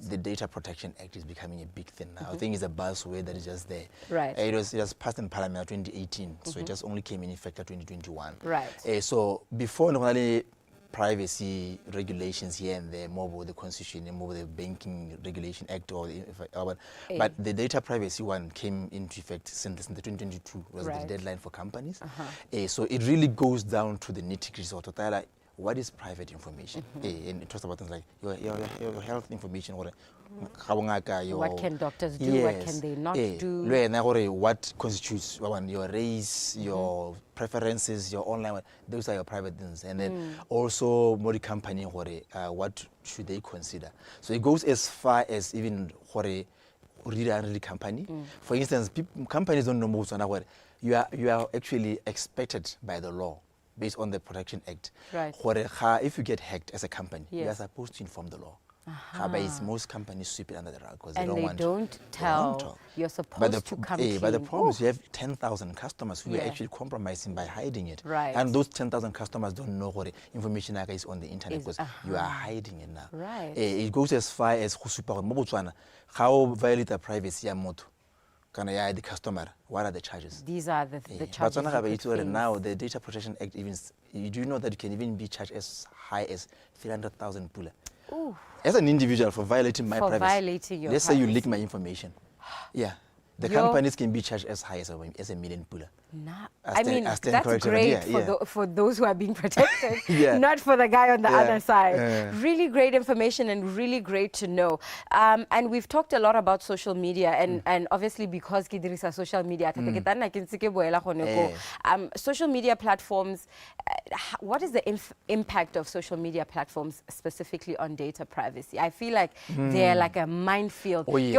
the Data Protection Act is becoming a big thing now. I think it's a buzzword that is just there. Right. It was passed in Parliament in 2018. So it just only came in effect in 2021. Right. So before normally privacy regulations here and there, more with the Constitution, more with the Banking Regulation Act, but the data privacy one came into effect since the 2022 was the deadline for companies. So it really goes down to the nitty-gritty. So to what is private information? And it talks about things like your health information, or what can doctors do? What can they not do? What constitutes your race, your preferences, your online, those are your private things. And then also more company, what should they consider? So it goes as far as even the company. For instance, companies don't know most on what you are actually expected by the law, based on the Protection Act. Right. If you get hacked as a company, you are supposed to inform the law. But most companies sweep it under the rug because they don't tell. You're supposed to come clean. But the problem is you have 10,000 customers who are actually compromising by hiding it. Right. And those 10,000 customers don't know what information is on the internet because you are hiding it now. Right. It goes as far as how violate the privacy of the customer. What are the charges? These are the charges. But now the Data Protection Act even, you do know that you can even be charged as high as 300,000 pula. As an individual for violating my privacy. Violating your Let's say you leak my information. Yeah. The companies can be charged as high as a million pula. I mean, I stand that's corrected. great Yeah, for those who are being protected, Yeah. not for the guy on the Yeah, other side. yeah. Really great information and really great to know. And we've talked a lot about social media, and obviously because ke dirisa social media, social media platforms, what is the impact of social media platforms specifically on data privacy? I feel like they're like a minefield. Oh, yes.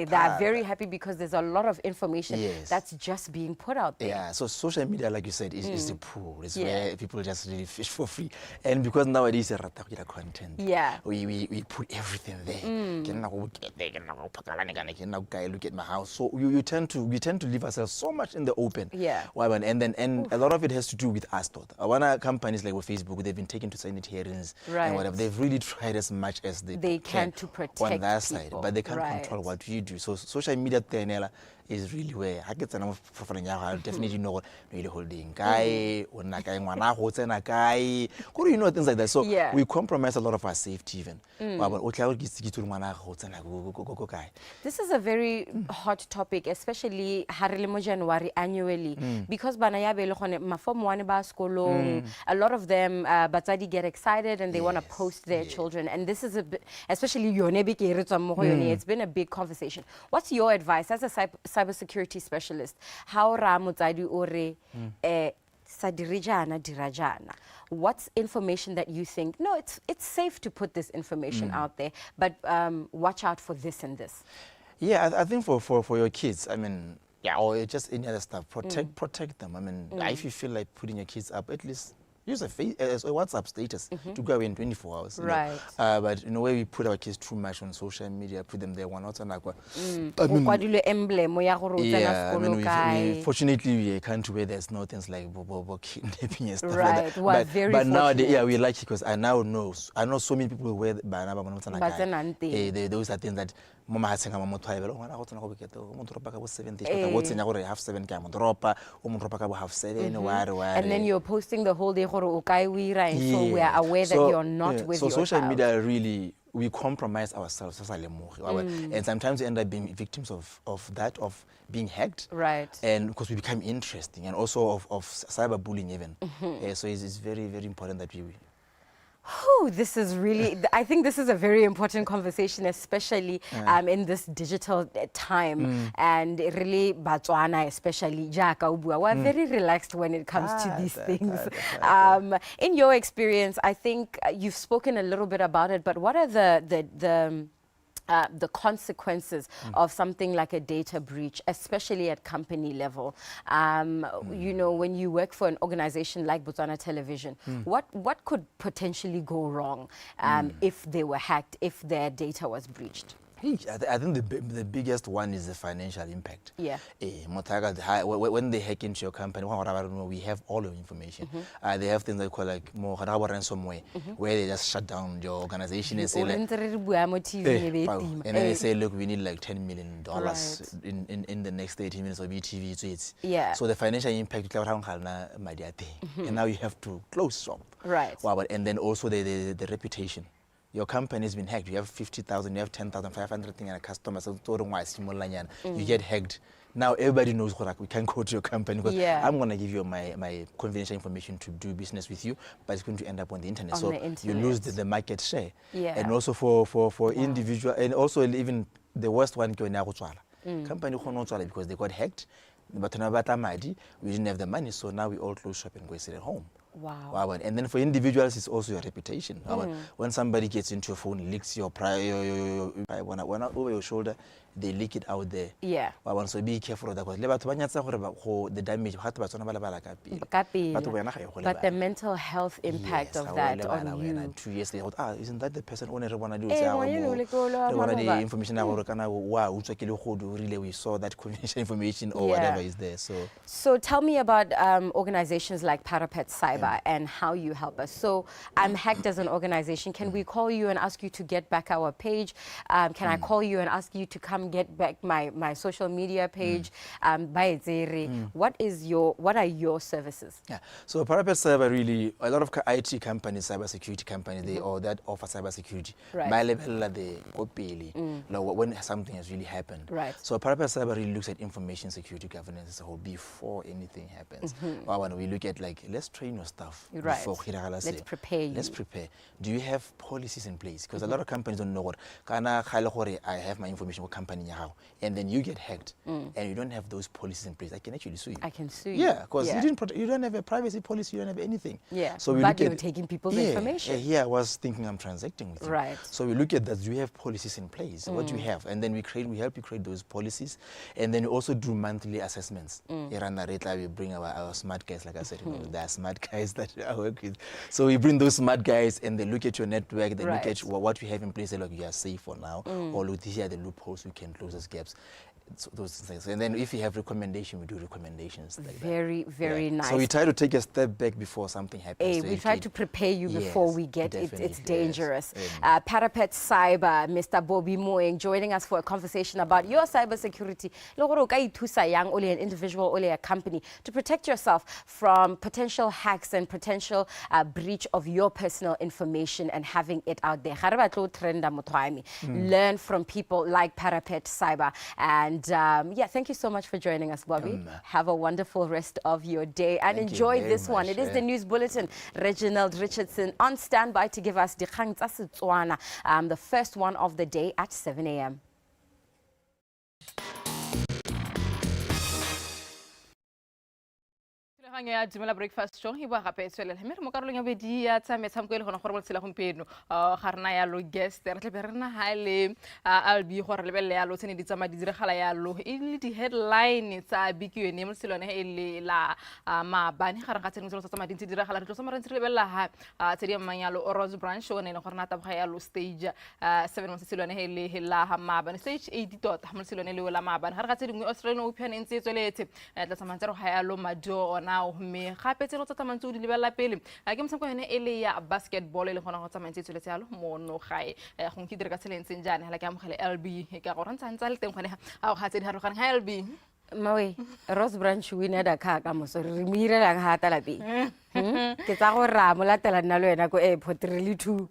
They are very happy because there's a lot of information that's just being put out there. Yeah, so social media, like you said, is the pool. It's where people just really fish for free. And because nowadays, content, we put everything there. Look at my house. So we tend to leave ourselves so much in the open. Yeah. And a lot of it has to do with us. One companies like with Facebook, they've been taken to Senate hearings and whatever. They've really tried as much as they can to protect on that side, people. but they can't control what you do. So social media is really where I get definitely know really holding guy or you know, things like that. So we compromise a lot of our safety even. This is a very hot topic, especially January annually, because a lot of them batsadi get excited and they want to post their children, and this is a bit, especially it's been a big conversation. What's your advice as a cybersecurity specialist? How what's information that you think, no, it's safe to put this information out there, but watch out for this and this? Yeah, I think for your kids, I mean, or just any other stuff, protect them. I mean, if you feel like putting your kids up, at least use a WhatsApp status to go in 24 hours. Right. But in a way, we put our kids too much on social media, put them there one out and fortunately, we're a country where there's no things like kidnapping and stuff like that. But nowadays, we're lucky because I know so many people where those are things that mama ha tsenga motho a bele ngwana go tsena go bokete mo dropa ka bo 7 days ka go tsenya gore half 7 ka mo dropa o mo dropa ka bo half 7 and then you're posting the whole day gore o kai we right, so we are aware that you're not with your social child. Media really, we compromise ourselves as and sometimes we end up being victims of being hacked, and because we become interesting, and also of cyberbullying even. So it's very, very important that we this is really, I think this is a very important conversation, especially in this digital time. And really, Botswana especially, we're very relaxed when it comes to these things. In your experience, I think you've spoken a little bit about it, but what are the consequences of something like a data breach, especially at company level? You know, when you work for an organization like Botswana Television, what could potentially go wrong if they were hacked, if their data was breached? I think the biggest one is the financial impact. Yeah. When they hack into your company, we have all your information. They have things that call like more ransomware, where they just shut down your organization and say like, and then they say, look, we need like $10 million in the next 30 minutes of ETV. So the financial impact, and now you have to close shop. And then also the reputation. Your company has been hacked. You have 50,000, you have 10,500 thing and a customer. So you get hacked. Now everybody knows we can't go to your company because I'm going to give you my confidential information to do business with you, but it's going to end up on the internet. So you lose the market share. And also for individual, and also even the worst one, company because they got hacked. But we didn't have the money, so now we all close shop and go sit at home. Wow. And then for individuals, it's also your reputation. When somebody gets into your phone, leaks your over your shoulder, they leak it out there. So be careful of that. The damage. But the mental health impact of that on you. 2 years later, isn't that the person owner want to do? Information we saw that confidential information or whatever is there. So tell me about organizations like Parapet Cyber. cyber and how you help us. So I'm hacked as an organization. Can we call you and ask you to get back our page? Can I call you and ask you to come get back my social media page? What are your services? Yeah. So Parapet Cyber really, a lot of IT companies, cybersecurity companies, they all that offer cybersecurity. Right. By level when something has really happened. Right. So Parapet Cyber really looks at information security governance as a whole before anything happens. When we look at let's train your staff. Right. Before Let's prepare you. Let's prepare. Do you have policies in place? Because a lot of companies don't know what. I have my information with company now, and then you get hacked, and you don't have those policies in place. I can actually sue you. I can sue you. Yeah, because you don't have a privacy policy, you don't have anything. Yeah. So we but look you're taking people's information. Here I was thinking I'm transacting with you. Right. So we look at that. Do you have policies in place? What do you have? And then we help you create those policies, and then we also do monthly assessments. We bring our smart guys, like I said, there are smart guys that I work with. So we bring those smart guys, and they look at your network, they look at what we have in place, they look, you are safe for now, or look, here are the loopholes, we can close those gaps. So those things. And then if you have recommendation, we do recommendations. Like very nice. So we try to take a step back before something happens. We try to prepare you before we get it. It's dangerous. Yes. Parapet Cyber, Mr. Bobby Moeng, joining us for a conversation about your cybersecurity. Young only an individual, only a company, to protect yourself from potential hacks and potential breach of your personal information and having it out there. Learn from people like Parapet Cyber. And thank you so much for joining us, Bobby. Have a wonderful rest of your day and enjoy this one. It is the News Bulletin. Reginald Richardson on standby to give us Dikgang tsa Setswana, the first one of the day at 7 a.m. ya Dumela breakfast show hiwa gape tswela le mo karolong ya bedi ya tsa metshameko ile gona gore mo tsela gompieno ga rena ya lo guest re tle be rena ha le albi gore le belle ya lo tsene di tsama di diragala ya lo ile di headline tsa bikiyone mo tselone e le la mabane ga re ga tsene tsa tsama di diragala re tlo tsama re ntse le bella ha tse di manyalo Rose Branch show ne le gore na taboga ya lo stage 7 mo tselone e le la ha mabane stage 8 tota mo tselone le la mabane ga re ga tse dingwe Australian Open e ntse tsweletse tla tsama ntse ga ya lo majo ona me gape tse go tsamantse o di lebella pele ke mtshameko yone e le ya basketball le gona go tsamantse tsweletse yalo mo no gae go nkidire ka tseleng jane hala ke amogele LB ka go rantsa ntsa le teng gone a ga tse di harogana ha LB Mawe Rose Branch winner da ka mo so re mire la ga ta lapi ke tsa go ra mo latela nna le wena ko airport really too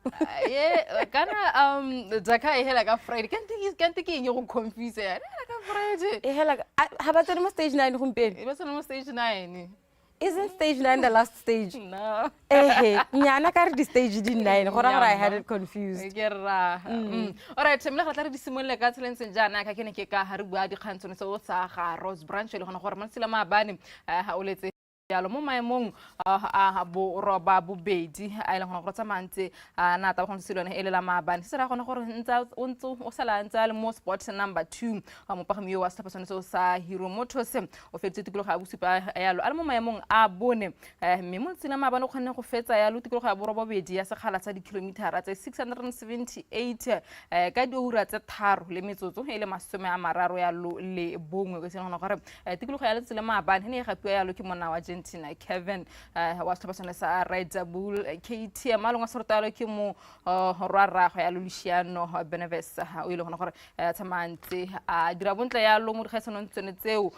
kana jaka e hela ka Friday can't ke eng go confuse ya ka Friday e hela ha ba tsena mo stage 9 gompieno e ba tsena mo stage 9. Isn't stage 9 the last stage? No. Nyana ka re di stage di 9 gore I had it confused. Alright, semle ga tla re di simolle ka tseleng jana ka kene ke ka ha re bua di kgantsone so tsa ga Rose Branch le gona gore matsela maabane ha o letse yalo mo maemong bo roba bobedi a ile gona go tsamantse na ta go nsilone e le la maabane se ra gona gore ntsa o sala ntsa le mo sport number 2 mo pagami yo wa stapasone so sa Hero Motors o fetse tikolo ga bosupa yalo a le mo maemong a bone mme mo tsena maabane go kgone go fetsa yalo tikolo ga bo roba bobedi ya segala tsa dikilometara tse 678 ka diura tse 3 le metsotso e le 30 yalo le bongwe go se gona gore tikolo ga ya le tsela maabane ne ga pua yalo ke mona wa Kevin was tlhopasana sa Red Bull KT malonga sortalo ke mo rara go ya Luciano Beneves o ile gona gore tsamantse a dira bontla ya lo mo dikgaisano tsene tseo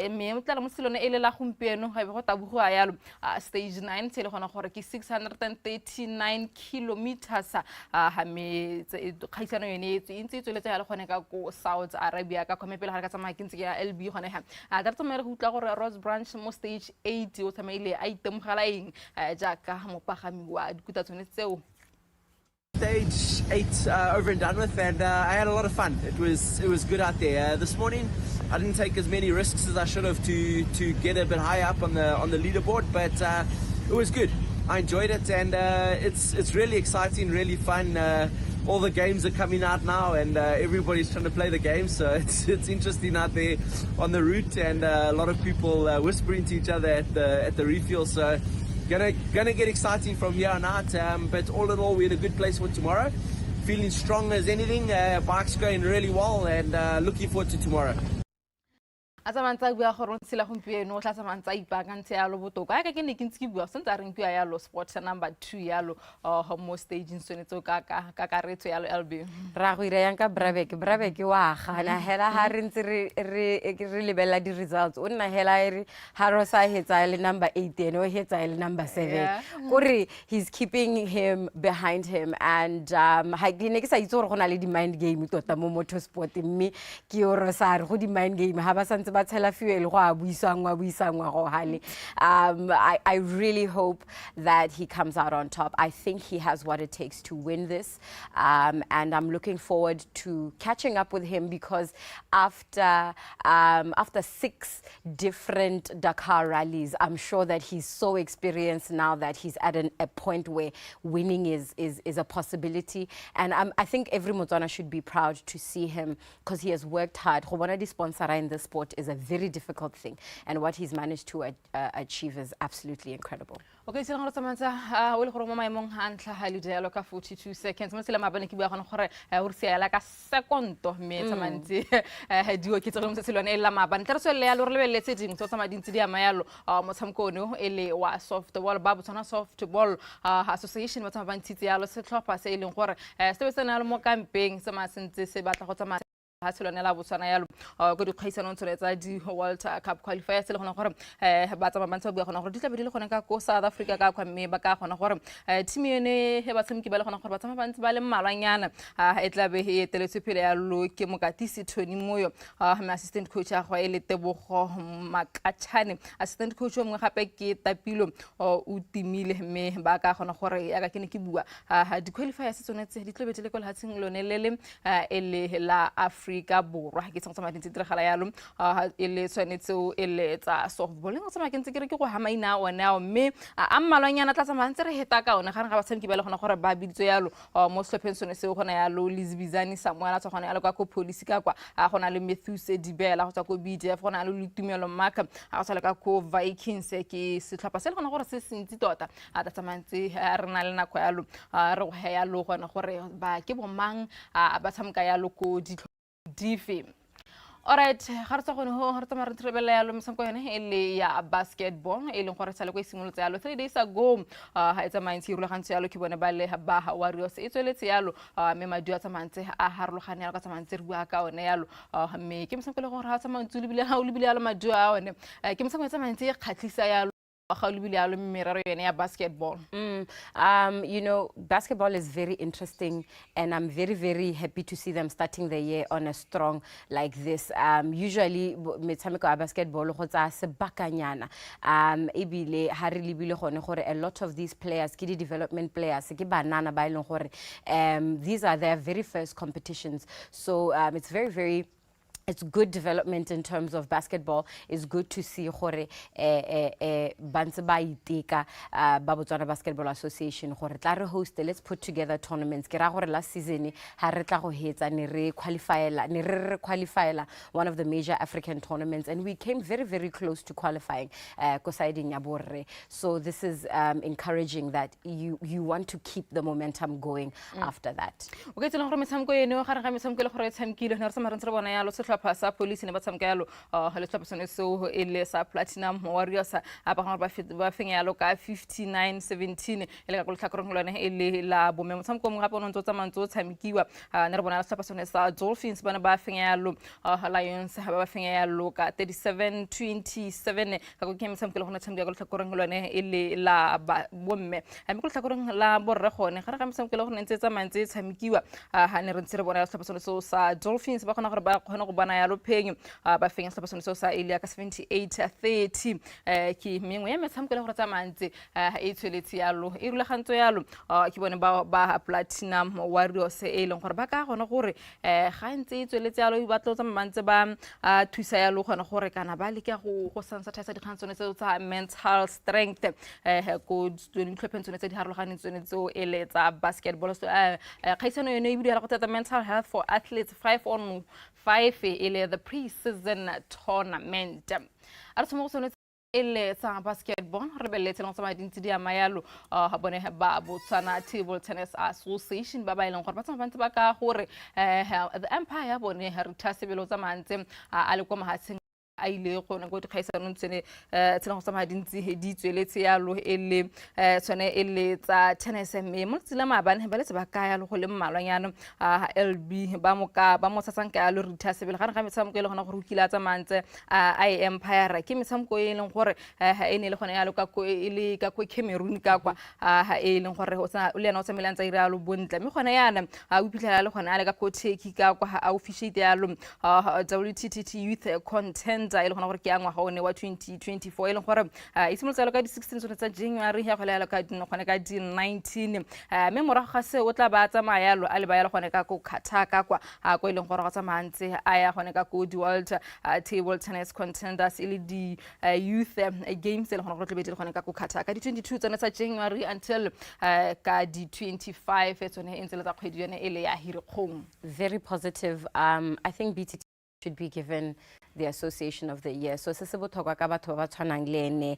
mme mo tla mo silone ele la gompieno ga be go tabugo ya lo stage 9 tsele gona gore ke 639 kilometers ha me kgaisano yone ntse tsweletse ya le gone ka go Saudi Arabia ka komepela ga ka tsamaya ke ntse ke ya LB gone ha da tsamaya go utla gore Rose Branch mo stage 8 o tsamaile a itemogela eng jaaka mopagami wa dikuta tsone tseo. Stage 8 over and done with, and I had a lot of fun. It was good out there. This morning I didn't take as many risks as I should have to get a bit high up on the leaderboard, but it was good. I enjoyed it, and it's really exciting, really fun. All the games are coming out now, and everybody's trying to play the game, so it's interesting out there on the route, and a lot of people whispering to each other at the refuel. So gonna get exciting from here on out. But all in all, we're in a good place for tomorrow. Feeling strong as anything. Bike's going really well, and looking forward to tomorrow. a tsamantsa bua gore tsela gompieno o tla tsamantsa ipaakantse yalo botoka ka ke ne ke ntse ke bua sentse a reng bua yalo sport number 2 yalo mo stage sonetso ka karetso yalo LB ra go ira yang ka Bravek wa gana hela ha re ntse re lebella di results o nna hela ere ha ro sa hetsa le number 8 ene o hetsa le number 7 gore he's keeping him behind him and ha ke ne ke sa itse gore go na le di mind game tota mo motorsport mme ke o ro sa re go di mind game ha ba santse ba tshela fuel go a buisangwa go hale I really hope that he comes out on top. I think he has what it takes to win this and I'm looking forward to catching up with him because after 6 different Dakar rallies I'm sure that he's so experienced now that he's at a point where winning is a possibility and I think every Botswana should be proud to see him because he has worked hard. Go bona di sponsor in the sport is a very difficult thing and what he's managed to achieve is absolutely incredible. Okay, so ngora tsamantsa o le gore mo maemong ha ntla ha le dialo ka 42 seconds mo sela mabane ke bua gona gore o re sia la ka sekondo me tsamantse diwo ke tselo mo selwane e la mabane tla re swelle ya lo re lebeletse ding tso tsama dintsi di ama yalo mo tshamkono ele wa softball ba Botswana softball association ba tsama ba ntitse yalo se tlhopha se ileng gore se be sena le mo camping se ma sentse se batla go tsama ha selone la Botswana yalo go di kgaisano tsoletsa di World Cup qualifiers le gona gore ba tsama bantse ba bua gona gore di tla be di le gona ka ko South Africa ka kwa mme ba ka gona gore team ene he ba tsemki ba le gona gore ba tsama bantse ba le mmalwanyana e tla be e eteletse pele yalo ke mokatisi Tony Moyo ma assistant coach ya go ele Tebogo Makachane assistant coach o mongwe gape ke Tapilo o timile mme ba ka gona gore ya ka ke ne ke bua di qualifiers tsone tse di tla be di le ko latsing lone le ele la Africa borwa ke tsang tsama dintsi diragala yalo ele tshwanetse ele tsa softball ngo tsama ke ntse ke go hamaina ona mme a mmalwanyana tla tsama ntse re heta ka ona ga re ga ba tsamiki ba le gona gore ba biditso yalo mo slophensone se gona yalo Lizbizani Samuel tsa gona yalo ka ko police ka kwa gona le Matthews Dibela go tsa ko BDF gona le Lutumelo Maka a tsala ka ko Vikings ke setlhopha se le gona gore se sentsi tota a tsa tsamantse re na le nako yalo re go heya lo gona gore ba ke bomang ba tsamka yalo ko dife. Alright, ga re tsa gone ho re tsamara re trebela yalo msamko yone ele ya basketball e leng gore tsale go isimolotse yalo 3 days ago ha etsa maintsi rula gantse yalo ke bone ba le ba Warriors e tsweletse yalo me madu a tsamantse a harologane yalo ka tsamantse re bua ka one yalo me ke msamko le gore ha tsamantse le bile ha o le bile yalo madu a one ke msamko e tsamantse e khatlisa yalo basketball. You know, basketball is very interesting and I'm very, very happy to see them starting the year on a strong like this. Usually, metshameko basketball sebakanyana. Ebile hari libile gore a lot of these players, kidi development players, ke banana ba ileng gore these are their very first competitions. So it's very, very it's good development in terms of basketball. It's good to see gore bantse ba iteka ba Botswana Basketball Association gore tla re host, let's put together tournaments. Ke ra gore last season ha re tla go hetsa ne re qualifyela one of the major African tournaments and we came very, very close to qualifying ko siding ya borre. So this is encouraging that you want to keep the momentum going after that. Okay, tsela gore metshameko eno ga re ga metshameko le gore tshamkile ne re sa marantse re bona yalo pasa police ne ba tsamka yalo le tlhopasone so ele sa Platinum Warriors ba gona ba fenya yalo ka 59-17 ele ka go tlhakorong lone ele la bo me motsamko mo gape o ntse tsamantse o tsamikiwa ne re bona le tlhopasone sa Dolphins bana ba fenya yalo Lions ba fenya yalo ka 37-27 ka go ke motsamko le gona tshamka go tlhakorong lone ele la bomme a me go tlhakorong la borre gone ga re ga motsamko le gona ntse tsamantse tsamikiwa ha ne re ntse re bona le tlhopasone so sa Dolphins ba gona gore ba gona go bana yalo phenyo ba fenya tlhopasone so sa Elia ka 78-30 ke mengwe ya metshameko le gore tsamantse e tsweletse yalo e rulagantso yalo ke bone ba Platinum Warriors e leng gore ba ka gona gore ga ntse e tsweletse yalo ba tlo tsamantse ba thusa yalo gona gore kana ba le ka go sensitize dikgantsone tse tsa mental strength go ditlhophetsone tse di harologaneng tsone tse o eletsa basketball so khaisano yone e bile go tsa mental health for athletes 5-on-5 ele the pre-season tournament a tsamo go tsone ele sa basketball re beletse le tsama dintsi di ama yalo bone ba Botswana Table Tennis Association ba ba ileng gore ba tsama bantse ba ka gore the empire bone re thasebelo tsa mantse a le kwa mahatseng a ile go go dikgaisanong tsene tsena go tsamaya dintsi di tsweletse yalo ele tsone ele tsa tennis mme mo tsela maabane ba le se ba kaya le go le mmalwanyana LB ba mo tsatsang ka lo ritha sebele ga ga metshameko ile gona go rukila tsa mantse a Empire ke metshameko e leng gore e ne le gona yalo ka ko ile ka ko Cameroon ka kwa e leng gore o le yana o tsamelang tsa ira lo bontle mme gona yana o iphitlhela le gona le ka ko Turkey ka kwa a officiate yalo WTT Youth Contender ile gona gore ke ya ngwa gone wa 2024 ile gore e simolotsa le ka di 16 tsa January ya go le ka gone ka di 19 mme morago ga se o tla ba tsamaya yalo a le ba yalo gone ka ko Qatar ka kwa go ile gore go tsamaya ntse a ya gone ka ko di World Table Tennis Contenders ile di Youth Games ile gona go tlebetse gone ka ko Qatar ka di 22 tsena tsa January until ka di 25 tsone e ntse le tsa kgwedi yone ile ya Hirikgong. Very positive. I think BTT should be given the Association of the Year. So se se botlhokwa ka batho ba tshwanang le ene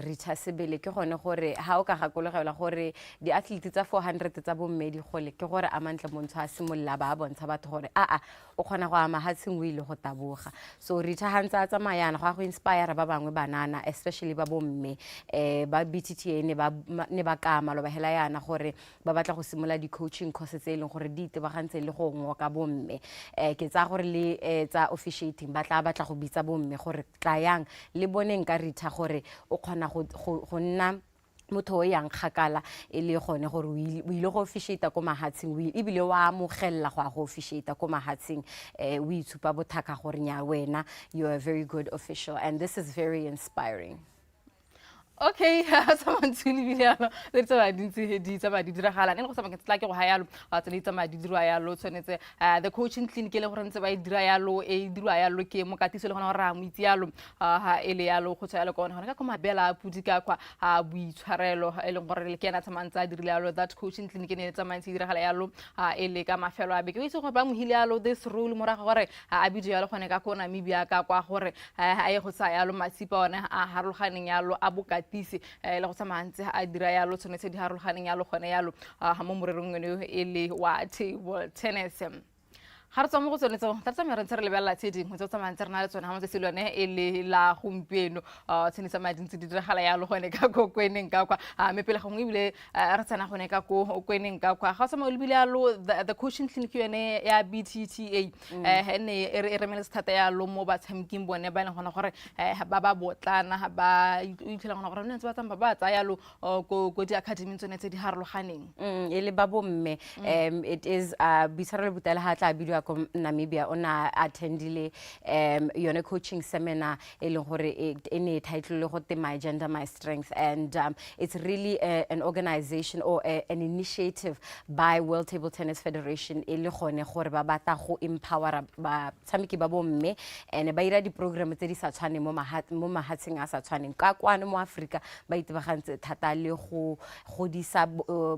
Rita Sebele ke gone gore ha o ka gakologelwa gore di athlete tsa 400 tsa bommedi gole ke gore a mantle montsho a simolla ba bontsha batho gore o kgona go ama hatseng o ile go taboga. So Rita hantsa tsamayana go inspire ba bangwe banana especially ba bomme ba BTT ne ba ka malo ba hela yana gore ba batla go simola di coaching courses tse e leng gore di itebagantse le go ngwa ka bomme ke tsa gore le tsa officiating ba tla go bitsa bomme gore tlayang le boneng ka Rita gore o kgona go nna motho o yang kgakala e le gone gore o ile go officiate ko mahatsing e bile wa amogella go officiate ko mahatsing o itshupa bothaka gore nya wena you are a very good official and this is very inspiring. Okay, someone to Liviano. Let's say dintsi ba di diragala ene go sa maketla ke go ha yalo a tsene tsa ma di dirwa yalo tshwanetse the coaching clinic le gore ntse ba dira yalo dirwa yalo ke mo katiso le gona gore a mo itse yalo ele yalo go tsaya le kona ka go mabela a pudi ka kwa buitshwarelo e leng gore le ke na tsamantsa a dirile yalo that coaching clinic ne tsamantsi diragala yalo ele ka mafelo a beke o itse gore ba mo hile yalo this role moraga gore a bidjo yalo gone ka kona Namibia ka kwa gore a ye go tsaya yalo masipa one a harologaneng yalo a bokati le go tsamantse a dira yalo tshwanetse di harologaneng yalo gone yalo mo morerong eno ele wa table tennis. Ga re tswa mo go tsone tso tsa me re ntse re lebella tse dingwe tse tsamantse re na le tsone ha mo tse silwane ele la gompieno tsenisa madintsi di diragala yalo gone ka go kweneng ka kwa me pele gongwe bile re tsena gone ka go kweneng ka kwa ga tsama o lebile yalo the coaching clinic yone ya BTTA ene e remele thata yalo mo ba tshamking bone ba leng gona gore ba botlana ba itlhela gona gore ntse ba tsamba ba tsa yalo go di academy tsone tse di harologaneng ele ba bomme it is bisara le butala ha tla bidwa ko Namibia ona attendile yone coaching seminar e leng gore ene title le go te my gender my strength and it's really an organization or an initiative by World Table Tennis Federation e le gone gore ba batla go empower ba tshameki ba bomme ene ba ira di program tse di sa tshwane mo mahatseng a sa tshwaneng ka kwane mo Africa ba itebagantse thata le go godisa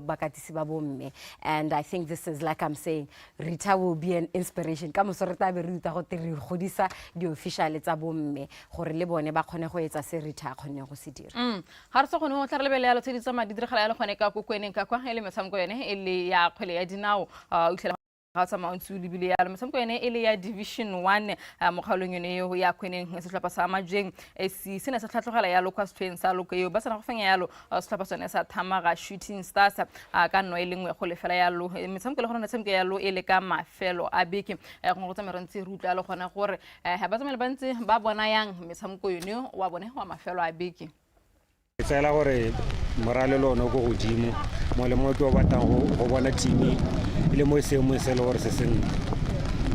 bakatisi ba bomme and I think this is like I'm saying Rita will be an inspiration ka mosoreta be ruta go tiri godisa di official tsa bomme gore le bone ba khone go etsa se Rita khone go se dira ga re se gone o tla re lebele yalo tse di tsama di diragala yalo gone ka go kweneng ka kwa ele metshameko yone ele ya kgwele ya dinao o tlhela ga tsa mountsu libile yalo metshameko yone ele ya division 1 mo kgaolong yone yo ya kweneng se tlhapa sa majeng se ne se tlhatlogela yalo kwa Spain sa lo yo ba sana go fenya yalo se tlhapa sone sa Thamaga Shooting Stars ka no e lengwe go lefela yalo metshameko le gona tshameko yalo ele ka mafelo a beke go go tsamera ntse rutla le gona gore ba tsamela ba ntse ba bona yang metshameko yone wa bone wa mafelo a beke tsela gore morale lo no go godimo mo le mo ke o batang go bona team ile mo seemo se le gore se seng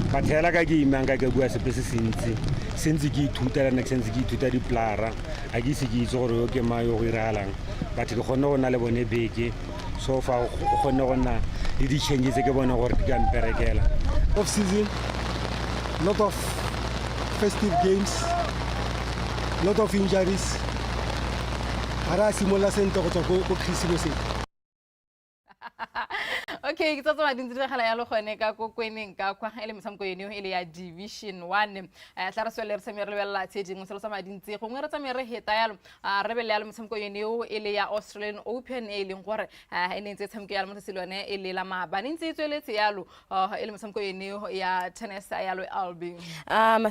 ba thela ka game anga ke bua se pese sentse ke ithuta la next sense ke ithuta di plara a ke se ke itse gore o ke ma yo go iralang but ke gone go na le bone beke so fa go gone go na le di changes ke bone gore di ka mperekela off season lot of festive games lot of injuries ara simola sento go tswa go Christmas Okay, ke tsatsa madintsi re gala ya lo gone ka go kweneng ka kwa ele metshameko eno ele ya Division 1 tla re swele re se mere lebella tsheding se lo sa madintsi go ngwe re tsa mere heta yalo re bele ya metshameko eno ele ya Australian Open e leng gore e ne ntse tshameko ya mo selwane ele la mabane ntse tsweletse yalo ele metshameko eno ya tennis yalo Albi.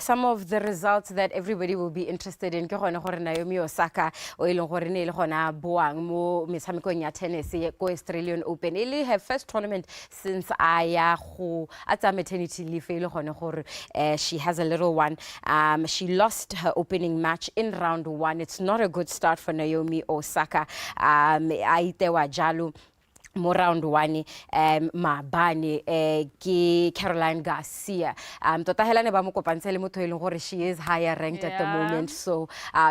Some of the results that everybody will be interested in ke gone gore Naomi Osaka o e leng gore ne le gona boang mo metshamekong ya tennis ko Australian Open ele her first tournament since aya go atsa maternity leave ile gone gore she has a little one. She lost her opening match in round 1. It's not a good start for Naomi Osaka. Aitewa jalo mo round 1 mabane ke Caroline Garcia tota helane ba mo kopantse le motho eleng gore she is higher ranked at the moment, so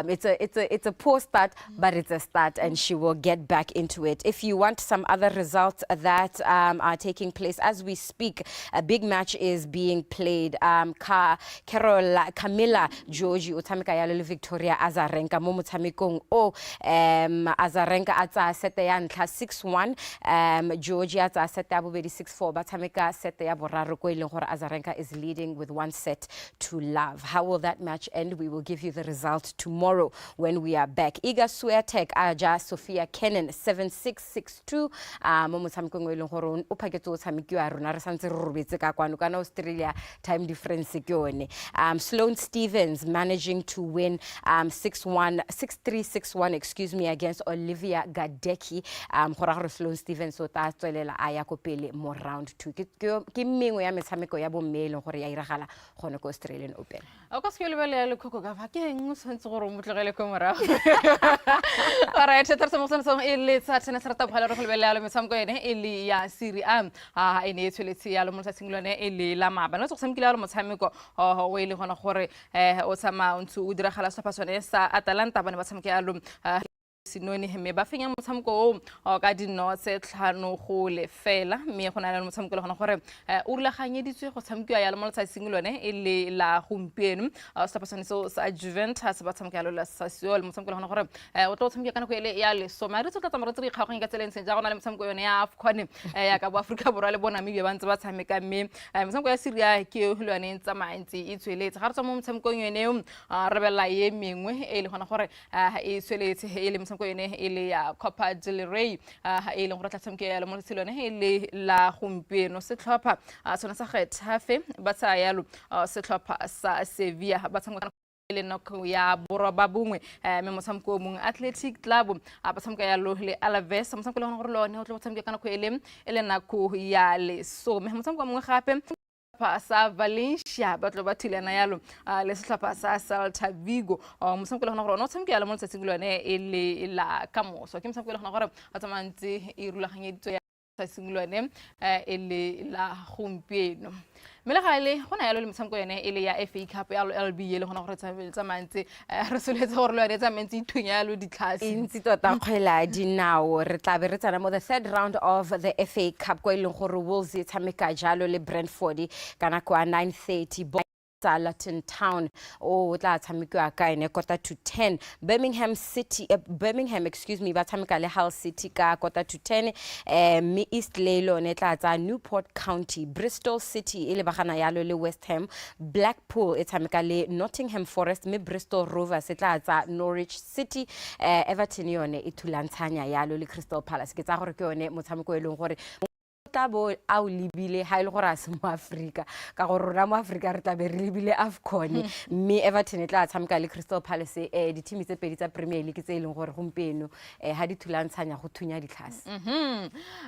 it's a poor start but it's a start and she will get back into it. If you want some other results that are taking place as we speak, a big match is being played. Camilla Georgie o tshameka ya le Victoria Azarenka mo motshamekong o Azarenka atsa sete ya ntlha 6-1, Georgia tsa set ya bobedi 6-4 ba tshameka set ya boraro ko ileng gore Azarenka is leading with 1-0. How will that match end? We will give you the result tomorrow when we are back. Iga Swiatek aja Sophia Kenin 7-6, 6-2 mo motshamekong o ileng gore o phaketse o tshamekiwa rona re santse re robetse ka kwano kana Australia time difference ke yone. Sloane Stephens managing to win 6-3, 6-1 excuse me against Olivia Gadecki. Gore Sloane Stephens so ta tswelela aya ko pele mo round 2 ke mengwe ya metshameko ya bomelo gore ya iragala gone ko Australian Open. O ka se le bele le khoko ka fa ke eng o sentse gore mo tlogele ko morago. Alright, tsa mo sentse ele tsa tsena tsa ta bhala re go lebella le metshameko ene ele ya Serie A ene tsweletse ya lo mo tsingolwane ele la maba no tsamkile lo motshameko o ile gona gore o tsama ntse o diragala sa pasone sa Atalanta bane ba tshameka ya lo sinone heme ba fenya motshameko o ka dino tse 5 go le fela mme go na le motshameko le gona gore o rulaganyeditswe go tshamekiwa ya le mo tsingolwane ele la gompieno sa pasone so sa Juventus ba tshameka ya lo la Sassuolo motshameko le gona gore o tlo tshameka kana go ele ya le so mare tse tla re kgaganya ka tseleng se ja gona le motshameko yone ya AFCON ya ka bo Africa borwa le bona Namibia ba ntse ba tshameka mme motshameko ya Serie A ke lwane ntsa mantsi e tsweletse ga re tswa mo motshamekong yone re bela ye mengwe e le gona gore e tsweletse e le ko ene ele ya Copa del Rey e leng gore tla tshameka ya le mo selone ele la gompieno setlhopha sona sa Getafe ba tsa yalo setlhopha sa Sevilla ba tshameka le nako ya boroba bongwe me motshameko mong Athletic Club ba tshameka ya lo le Alaves motshameko le gore lone o tlo tshameka kana go ele nako ya le so me motshameko mongwe gape sa Valencia ba tlo ba thilana yalo le setlhopha sa Celta Vigo motshameko le gona gore no tshameka ya le mo tsingolwane ele la kamoso ke motshameko le gona gore a tsamantse e rulaganyeditswe ya tsingolwane ele la gompieno mele gale gona yalo le motshameko yone ele ya FA Cup ya LB le gona gore tsamantse re soletse gore le yone tsamantse ithunya yalo ditlhasi intsi tota kgwela dinao re tla be re tsana mo the third round of the FA Cup go ileng gore Wolves e tshameka jalo le Brentford kana kwa 9:30 Luton Town tla tshamekiwa ka ene 9:45 Birmingham excuse me ba tshameka le Hull City ka 9:10 me East Leyland tla tsa Newport County. Bristol City ile bagana yalo le West Ham. Blackpool e tshameka le Nottingham Forest me Bristol Rovers tla tsa Norwich City. Everton yone e thulantshanya yalo le Crystal Palace ke tsa gore ke yone motshameko e leng gore tabo a o libile ha ile gore a se mo Africa ka gore rona mo Africa re tla be re libile AFCON mme Everton tla tshameka le Crystal Palace di team tse pedi tsa Premier League tse ileng gore gompieno ha di thulantshanya go thunya ditlhase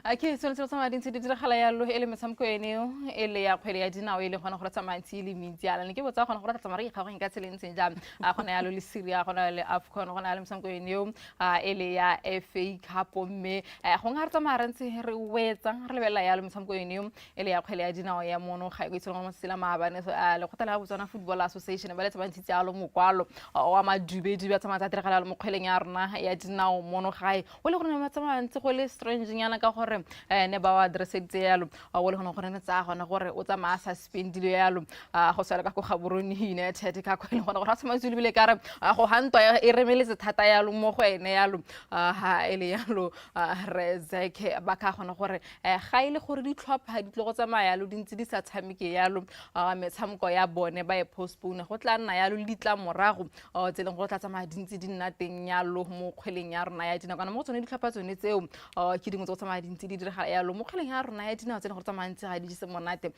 okay so let's tsama dintse di diragala ya lo ele metshameko ene ele ya kgwele ya dinao ile gona gore tsamantsi le mentsi ala ne ke botsa gona gore tsamara e gagwe ka tseleng tse jang a gona ya lo le Serie A gona le AFCON gona le metshameko ene ele ya FA Cup mme go nga re tsamara ntse re wetsa re la ya le motshameko ene ele ya kgwele ya dinao ya mono ga go itse mo sela maabane le khotela ya Botswana Football Association ba le tsabantsi ya lo mokwalo wa madubedi ba tsamaya tsa diragala mo kgweleng ya rona ya dinao mono gae o le gore ma tsamantse go le strange nyana ka gore ne ba wa addressetse yalo o le gona gore ne tsa gona gore o tsamaya suspendile yalo go sala ka go Gaborone United ka kgwele gona gore tsamaya tswile bile ka re go hantwa e remeletse thata yalo mo go ene yalo ha ele yalo Rezeke ba ka gona gore ga ga ile gore ditlhopha di tlo go tsamaya yalo dintsi di sa tshameke yalo metshameko ya bone ba e postpone go tla nna yalo le ditla morago tse leng go tla tsamaya dintsi di nna teng yalo mo kgweleng ya rona ya dinakwana mo tsone ditlhopha tsone tseo ke dingwe tse go tsamaya dintsi di diragala yalo mo kgweleng ya rona ya dinao tse leng go tsamaya ntse ga di se monate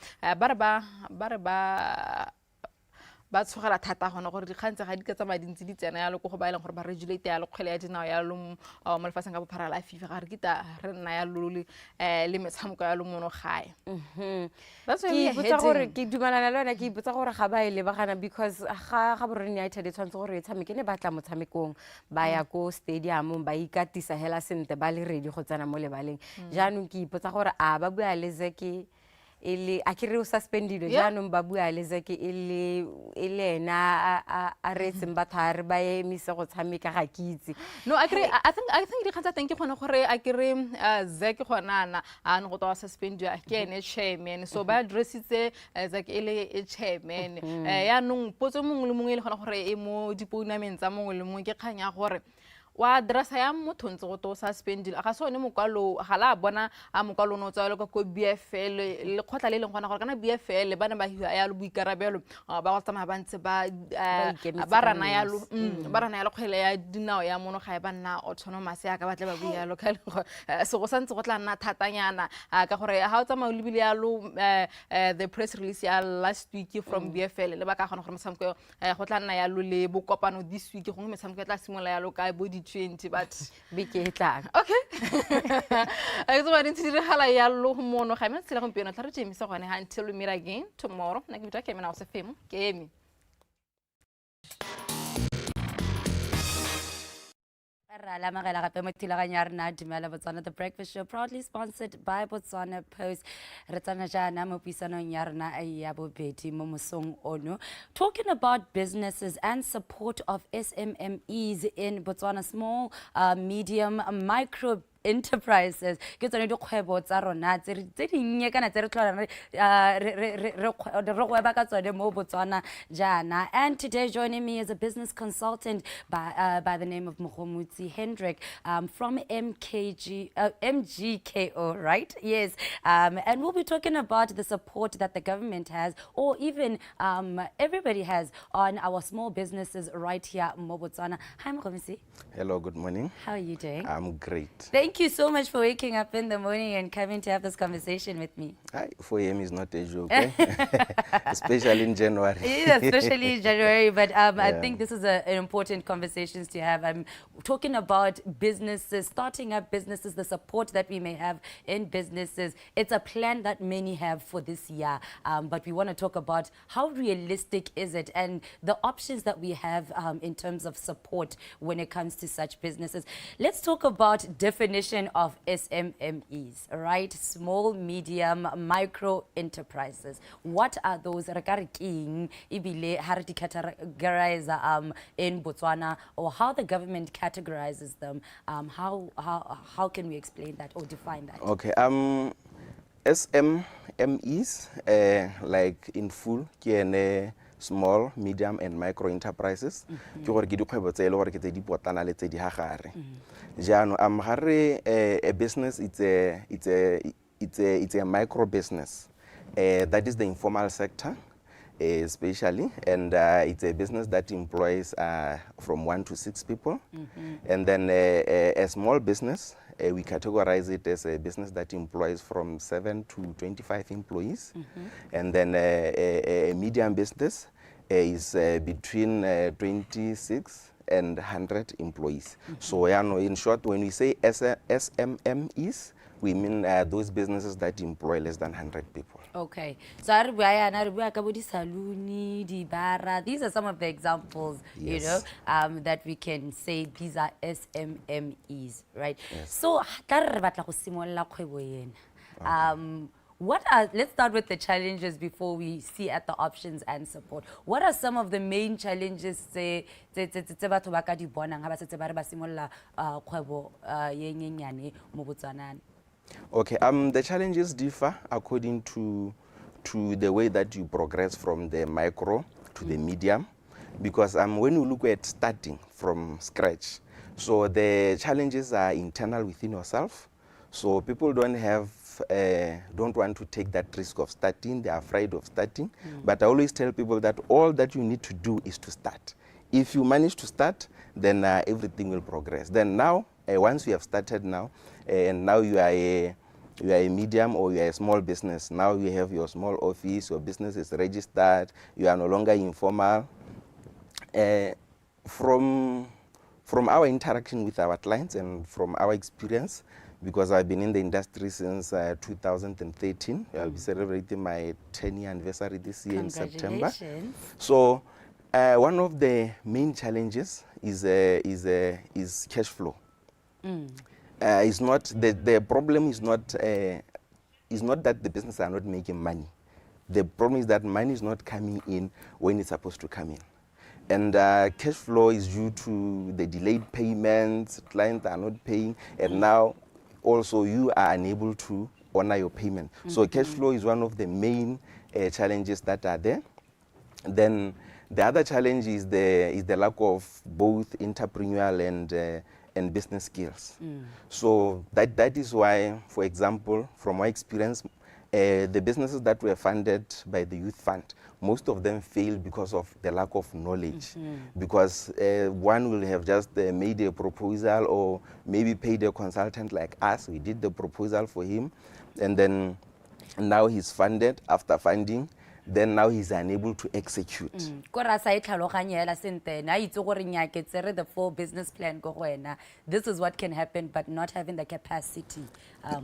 ba tshogela thata gona gore dikgantse ga di ka tsamaya dintsi di tsena yalo ko go ba e leng gore ba regulate yalo kgwele ya dinao yalo mo lefatsheng ka bophara la FIFA ga re kita re nna yalo le metshameko yalo mono gae. Ke dumalana le wena ke ipotsa gore ga ba e lebagana because ga Borona United e tshwanetse gore e tshameke ne ba tla motshamekong ba ya ko stadium ba ikatisa hela sente ba le ready go tsena mo lebaleng jaanong ke ipotsa gore a ba bua le Zeki ele a kere o suspendilwe jaanong ba bua le Zeki ele ena a retseng batho a re ba emise go tshameka ga kitse. No, I think di kgantsa teng ke gone gore a kere Zeki gona a no go twa suspendiwa ke ene chairman so ba addressitse Zeki ele chairman ya nong potso mongwe le mongwe le gona gore e mo dipounameng tsa mongwe le mongwe ke kganya gore wa addressa ya motho ntse go to suspendile ga sone mokwalo ga la bona a mokwalo no tswa le ko BFL le khotla le leng gona gore kana BFL bana ba hiwa ya lo buikarabelo ba go tsamaya ba ntse ba rana ya kgwele ya dinao ya mono ga e ba nna autonomous ya ka batle ba bua lo ka se go santse go tla nna thatanyana ka gore ha o tsamaya le bile ya lo the press release ya last week from BFL le ba ka gona gore motshameko go tla nna ya lo le bokopano this week go motshameko tla simola ya lo ka body 20 but biketlang okay I so didn't see hala ya lo mono ga me tsela gompieno tla re tshemisa gone until we meet again tomorrow na ke bitwa ke mena o se femo ke emi Dumela Botswana, the breakfast show proudly sponsored by Botswana Post. Talking about businesses and support of SMMEs in Botswana, small, medium, micro enterprises ke tsone dikgwebo tsa rona tse dinnye kana tse re tlola re gweba ka tsone mo Botswana jana. And today joining me is a business consultant by the name of Mogomotsi Hendrik from MGKO, right? Yes. And we'll be talking about the support that the government has, or even everybody has, on our small businesses right here in Botswana. Hi Mogomotsi. Hello, good morning. How are you doing? I'm great. Thank you so much for waking up in the morning and coming to have this conversation with me. 4 a.m. is not a joke, eh? Especially in January. Yeah, especially in January, but I think this is an important conversation to have. I'm talking about businesses, starting up businesses, the support that we may have in businesses. It's a plan that many have for this year, but we want to talk about how realistic is it and the options that we have in terms of support when it comes to such businesses. Let's talk about definition of SMMEs, right? Small, medium, micro enterprises. What are those? Categorize in Botswana, or how the government categorizes them. How can we explain that or define that? Okay. SMMEs, like in full, small, medium, and micro enterprises. A business, it's a micro business. That is the informal sector, especially, and it's a business that employs from 1 to 6 people. And then a small business, we categorize it as a business that employs from 7 to 25 employees. And then a medium business is between 26 and 100 employees. So in short, when we say SMMEs, we mean those businesses that employ less than 100 people. Okay. So these are some of the examples, Yes. you know, that we can say these are SMMEs, right? Yes. So let's start with the challenges before we see at the options and support. What are some of the main challenges Okay, the challenges differ according to the way that you progress from the micro to the medium, because when you look at starting from scratch, so the challenges are internal within yourself. So people don't want to take that risk of starting. They're afraid of starting. But I always tell people that all that you need to do is to start. If you manage to start, then everything will progress. Then now, once you have started now, and now you are a medium or you are a small business, now you have your small office, your business is registered, you are no longer informal. From our interaction with our clients and from our experience, because I've been in the industry since 2013. I'll be celebrating my 10-year anniversary this year in September. So one of the main challenges is cash flow. It's not the problem is not that the business are not making money. The problem is that money is not coming in when it's supposed to come in. And cash flow is due to the delayed payments, clients are not paying, and now also you are unable to honor your payment. So cash flow is one of the main challenges that are there. Then the other challenge is the lack of both entrepreneurial and business skills. So that is why, for example, from my experience, the businesses that were funded by the Youth Fund, most of them failed because of the lack of knowledge. Because one will have just made a proposal or maybe paid a consultant like us. We did the proposal for him, and then now he's funded. After funding, then now he's unable to execute. The full business plan. This is what can happen, but not having the capacity.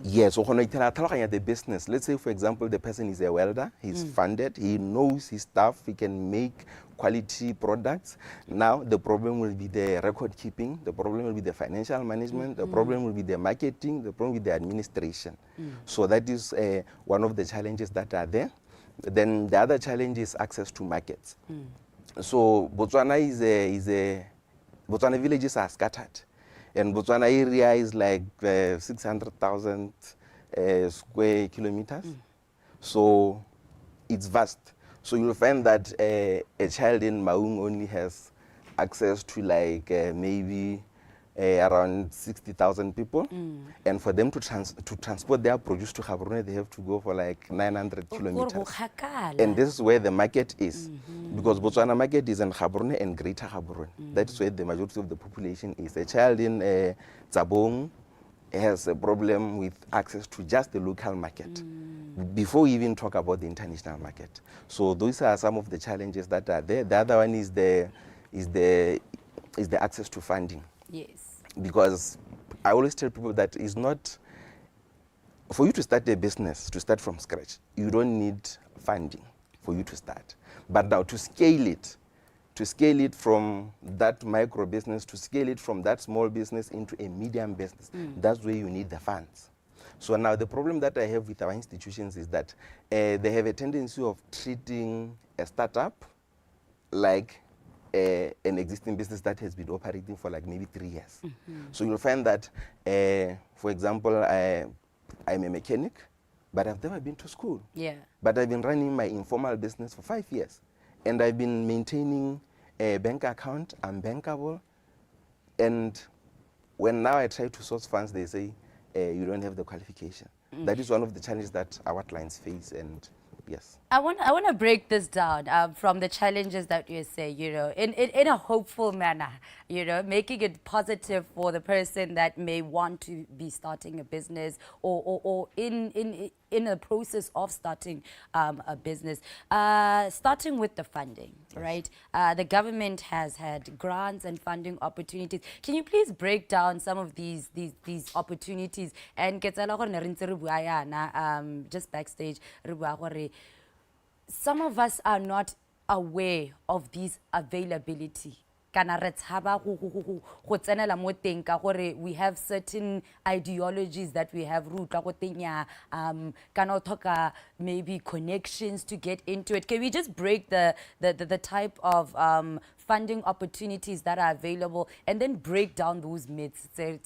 Yes, so the business. Let's say, for example, the person is a welder. He's funded. He knows his stuff. He can make quality products. Now the problem will be the record keeping. The problem will be the financial management. The problem will be the marketing. The problem will be the administration. So that is one of the challenges that are there. Then the other challenge is access to markets. So Botswana Botswana villages are scattered, and Botswana area is like 600,000 square kilometers. So it's vast. So you'll find that a child in Maung only has access to like maybe around 60,000 people, and for them to transport their produce to Gaborone, they have to go for like 900 kilometers. And this is where the market is, because Botswana market is in Gaborone and Greater Gaborone. That's where the majority of the population is. A child in Tsabong has a problem with access to just the local market, before we even talk about the international market. So those are some of the challenges that are there. The other one is the access to funding. Yes. Because I always tell people that it's not, for you to start a business, to start from scratch, you don't need funding for you to start. But now to scale it from that micro business, to scale it from that small business into a medium business, that's where you need the funds. So now the problem that I have with our institutions is that they have a tendency of treating a startup like an existing business that has been operating for like maybe 3 years. So you'll find that, for example, I'm a mechanic, but I've never been to school. Yeah. But I've been running my informal business for 5 years. And I've been maintaining a bank account. I'm bankable. And when now I try to source funds, they say, you don't have the qualification. That is one of the challenges that our clients face. And yes. I want to break this down from the challenges that you say, in a hopeful manner, making it positive for the person that may want to be starting a business or in the process of starting a business. Starting with the funding, right? The government has had grants and funding opportunities. Can you please break down some of these opportunities? And just backstage, some of us are not aware of these availability. We have certain ideologies that we have maybe connections to get into it. Can we just break the type of funding opportunities that are available and then break down those myths? This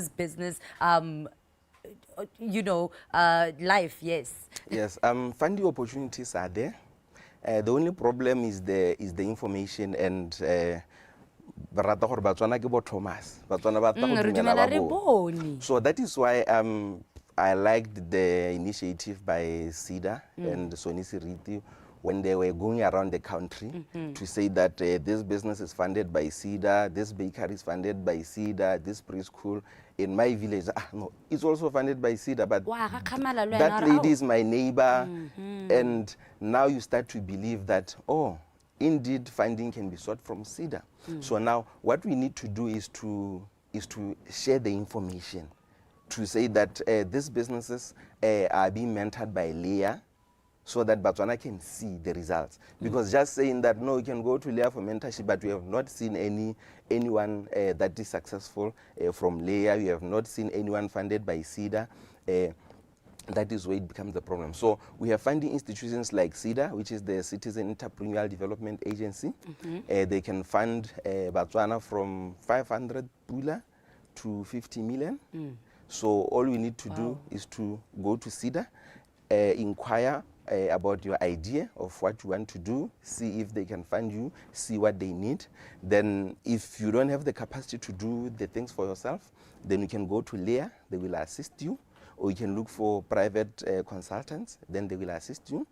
business life, yes. Yes, funding opportunities are there. The only problem is the information, and ba rata gore Batswana ke bo Thomas. Batswana ba rata go re dumela ba dumela re bone. bone. So that is why I liked the initiative by SIDA and Soni Siriti when they were going around the country to say that this business is funded by SIDA, this bakery is funded by SIDA, this preschool. In my village, no, it's also funded by SIDA, but that lady is my neighbor. And now you start to believe that, oh, indeed funding can be sought from SIDA. So now what we need to do is to share the information, to say that these businesses are being mentored by Leah, so that Botswana can see the results. Because just saying that, no, you can go to Leah for mentorship, but we have not seen anyone that is successful from Leah. We have not seen anyone funded by SIDA. That is where it becomes the problem. So we have funding institutions like SIDA, which is the Citizen Entrepreneurial Development Agency. They can fund Botswana from 500 pula to 50 million. So all we need to do is to go to SIDA, inquire about your idea of what you want to do, see if they can fund you, see what they need. Then if you don't have the capacity to do the things for yourself, then you can go to Leah, they will assist you, or you can look for private consultants, then they will assist you.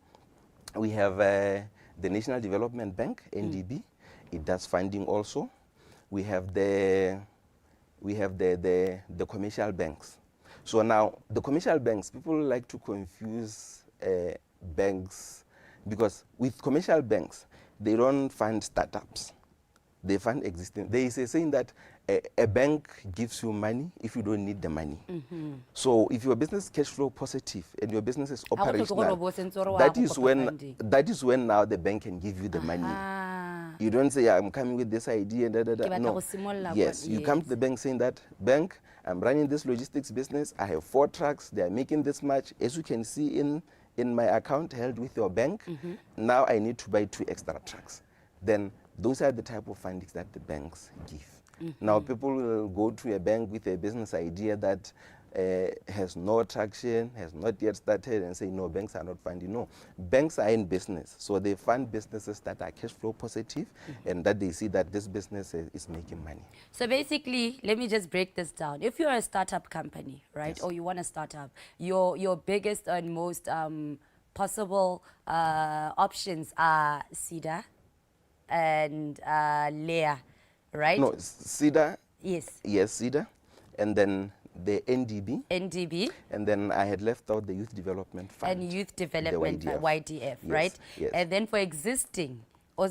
We have the National Development Bank, NDB, it does funding also. We have the commercial banks. So now the commercial banks, people like to confuse banks, because with commercial banks, they don't fund startups, they fund existing. There is a saying that a bank gives you money if you don't need the money. So if your business is cash flow positive and your business is operational, that is when now the bank can give you the money. You don't say, I'm coming with this idea, no. Yes, you come to the bank saying that, bank, I'm running this logistics business, I have 4 trucks, they are making this much. As you can see in my account held with your bank, now I need to buy 2 extra trucks. Then those are the type of fundings that the banks give. Now people will go to a bank with a business idea that has no traction, has not yet started, and say, no, banks are not funding. No, banks are in business, so they fund businesses that are cash flow positive and that they see that this business is making money. So basically, let me just break this down. If you're a startup company, right, or you want to start up, your biggest and most possible options are SIDA and Leah, right? No, SIDA. Yes. Yes, SIDA, and then the NDB. NDB. And then I had left out the Youth Development Fund. And Youth Development, the YDF, yes, right? Yes. And then for existing, you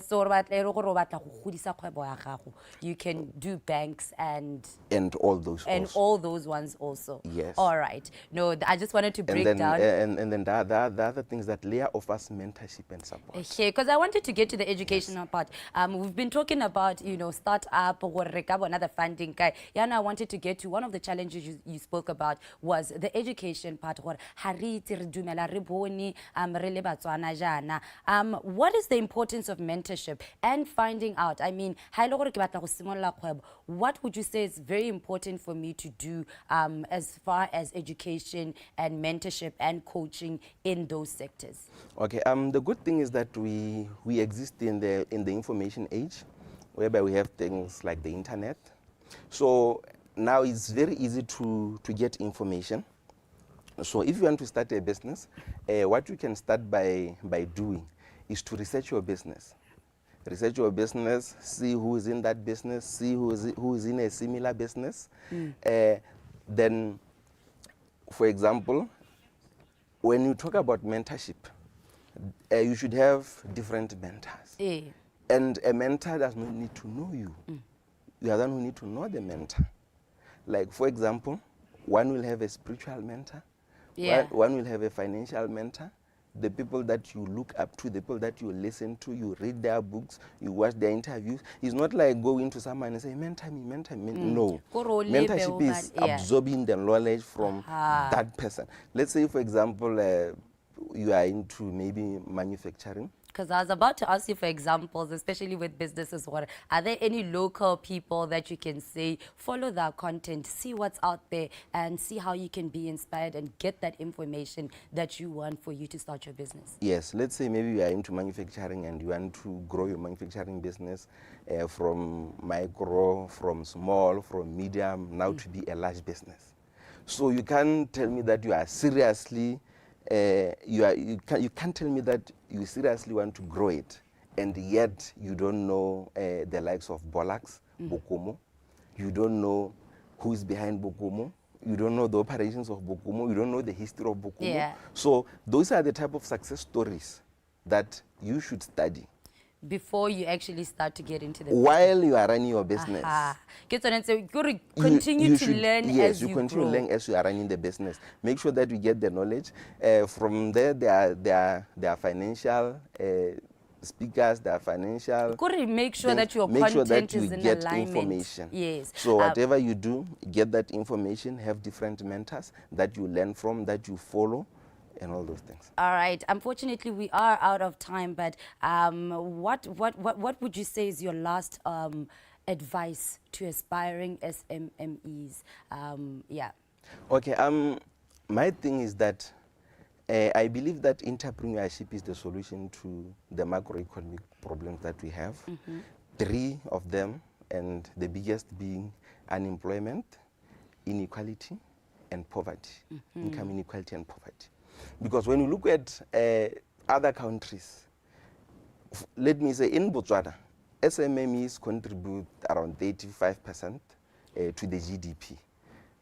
can do banks and all those and also. all those ones also. Yes. All right. No, I just wanted to break down. And then the other things that Leah offers mentorship and support. Okay, because I wanted to get to the educational part. We've been talking about, startup or another funding. And I wanted to get to one of the challenges you spoke about was the education part. What is the importance of mentorship and finding out? I mean, what would you say is very important for me to do as far as education and mentorship and coaching in those sectors? Okay, the good thing is that we exist in the information age, whereby we have things like the internet. So now it's very easy to get information. So if you want to start a business, what you can start by doing is to research your business. Research your business, see who is in that business, see who is in a similar business. Then, for example, when you talk about mentorship, you should have different mentors. And a mentor does not need to know you. You are the one who need to know the mentor. Like, for example, one will have a spiritual mentor, one will have a financial mentor. The people that you look up to, the people that you listen to, you read their books, you watch their interviews. It's not like going to someone and say, mentor me, mentor me. No. Mentorship is absorbing the knowledge from that person. Let's say, for example, you are into maybe manufacturing. Because I was about to ask you for examples, especially with businesses. What are there any local people that you can say follow their content, see what's out there, and see how you can be inspired and get that information that you want for you to start your business? Yes, let's say maybe you are into manufacturing and you want to grow your manufacturing business from micro, from small, from medium, now to be a large business. So you can't tell me that you are seriously, you can't tell me that you seriously want to grow it, and yet you don't know the likes of Bolax, Bokomo. You don't know who is behind Bokomo. You don't know the operations of Bokomo. You don't know the history of Bokomo. Yeah. So those are the type of success stories that you should study Before you actually start to get into the while you are running your business. Continue to learn yes, as you continue grow. to learn as you are running the business. Make sure that you get the knowledge. From there, there are financial speakers, there are financial. Make sure that your make sure content that you is in get alignment. information. Yes. So whatever you do, get that information. Have different mentors that you learn from, that you follow, and all those things. All right. Unfortunately, we are out of time. But what would you say is your last advice to aspiring SMMEs? Yeah. Okay. My thing is that I believe that entrepreneurship is the solution to the macroeconomic problems that we have. 3 of them, and the biggest being unemployment, inequality, and poverty. Income inequality and poverty. Because when you look at other countries, let me say in Botswana, SMMEs contribute around 35% to the GDP.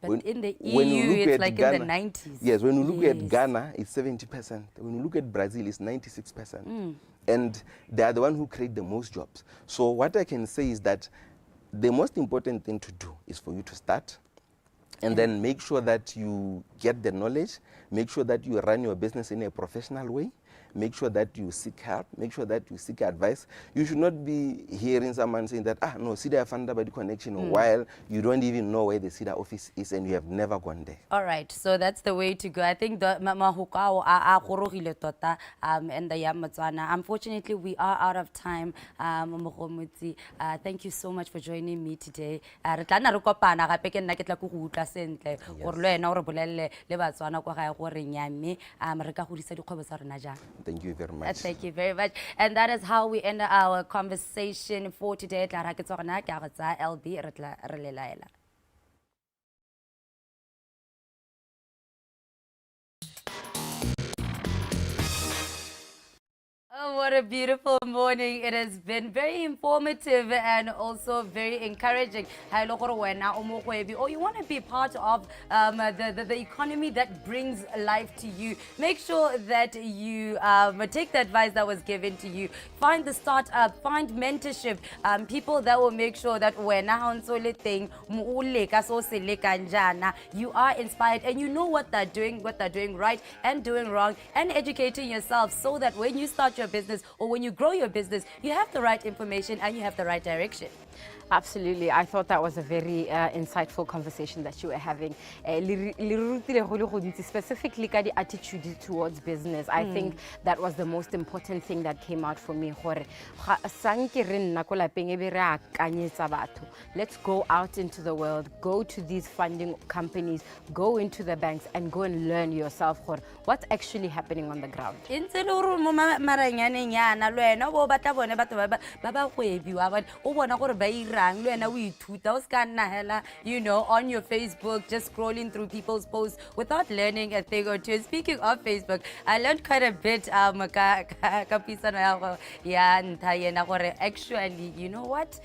But in the EU, it's like Ghana, in the 90s. Yes, when you look at Ghana, it's 70%. When you look at Brazil, it's 96%. And they are the ones who create the most jobs. So what I can say is that the most important thing to do is for you to start, and then make sure that you get the knowledge, make sure that you run your business in a professional way, make sure that you seek help, make sure that you seek advice. You should not be hearing someone saying that, no, SIDA funded by the connection, while you don't even know where the SIDA office is and you have never gone there. All right, so that's the way to go. I think the and the Botswana. Unfortunately, we are out of time. Thank you so much for joining me today. Thank you very much. Thank you very much. And that is how we end our conversation for today. LB. Oh, what a beautiful morning. It has been very informative and also very encouraging. Or you want to be part of the economy that brings life to you. Make sure that you take the advice that was given to you. Find the startup, find mentorship, people that will make sure that you are inspired and you know what they're doing right and doing wrong, and educating yourself so that when you start your business or when you grow your business, you have the right information and you have the right direction. Absolutely. I thought that was a very insightful conversation that you were having. Specifically, the attitude towards business. I think that was the most important thing that came out for me. Let's go out into the world, go to these funding companies, go into the banks, and go and learn yourself what's actually happening on the ground. You know, on your Facebook, just scrolling through people's posts without learning a thing or two. Speaking of Facebook, I learned quite a bit. Actually, you know what?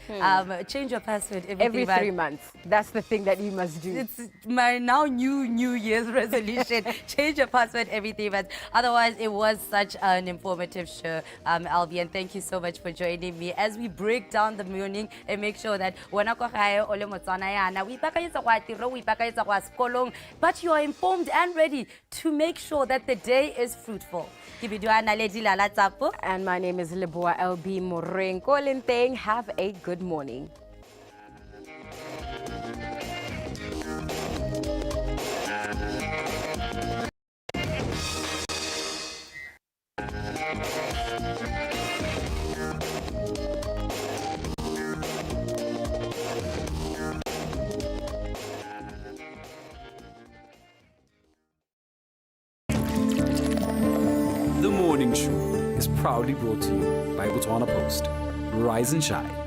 Change your password every 3 months. That's the thing that you must do. It's my now New Year's resolution. Change your password every 3 months. Otherwise, it was such an informative show, Albi, and thank you so much for joining me as we break down the morning and make sure that but you are informed and ready to make sure that the day is fruitful. And my name is Leboa LB Morenko. Have a good morning. proudly brought to you by Botswana Post. Rise and shine.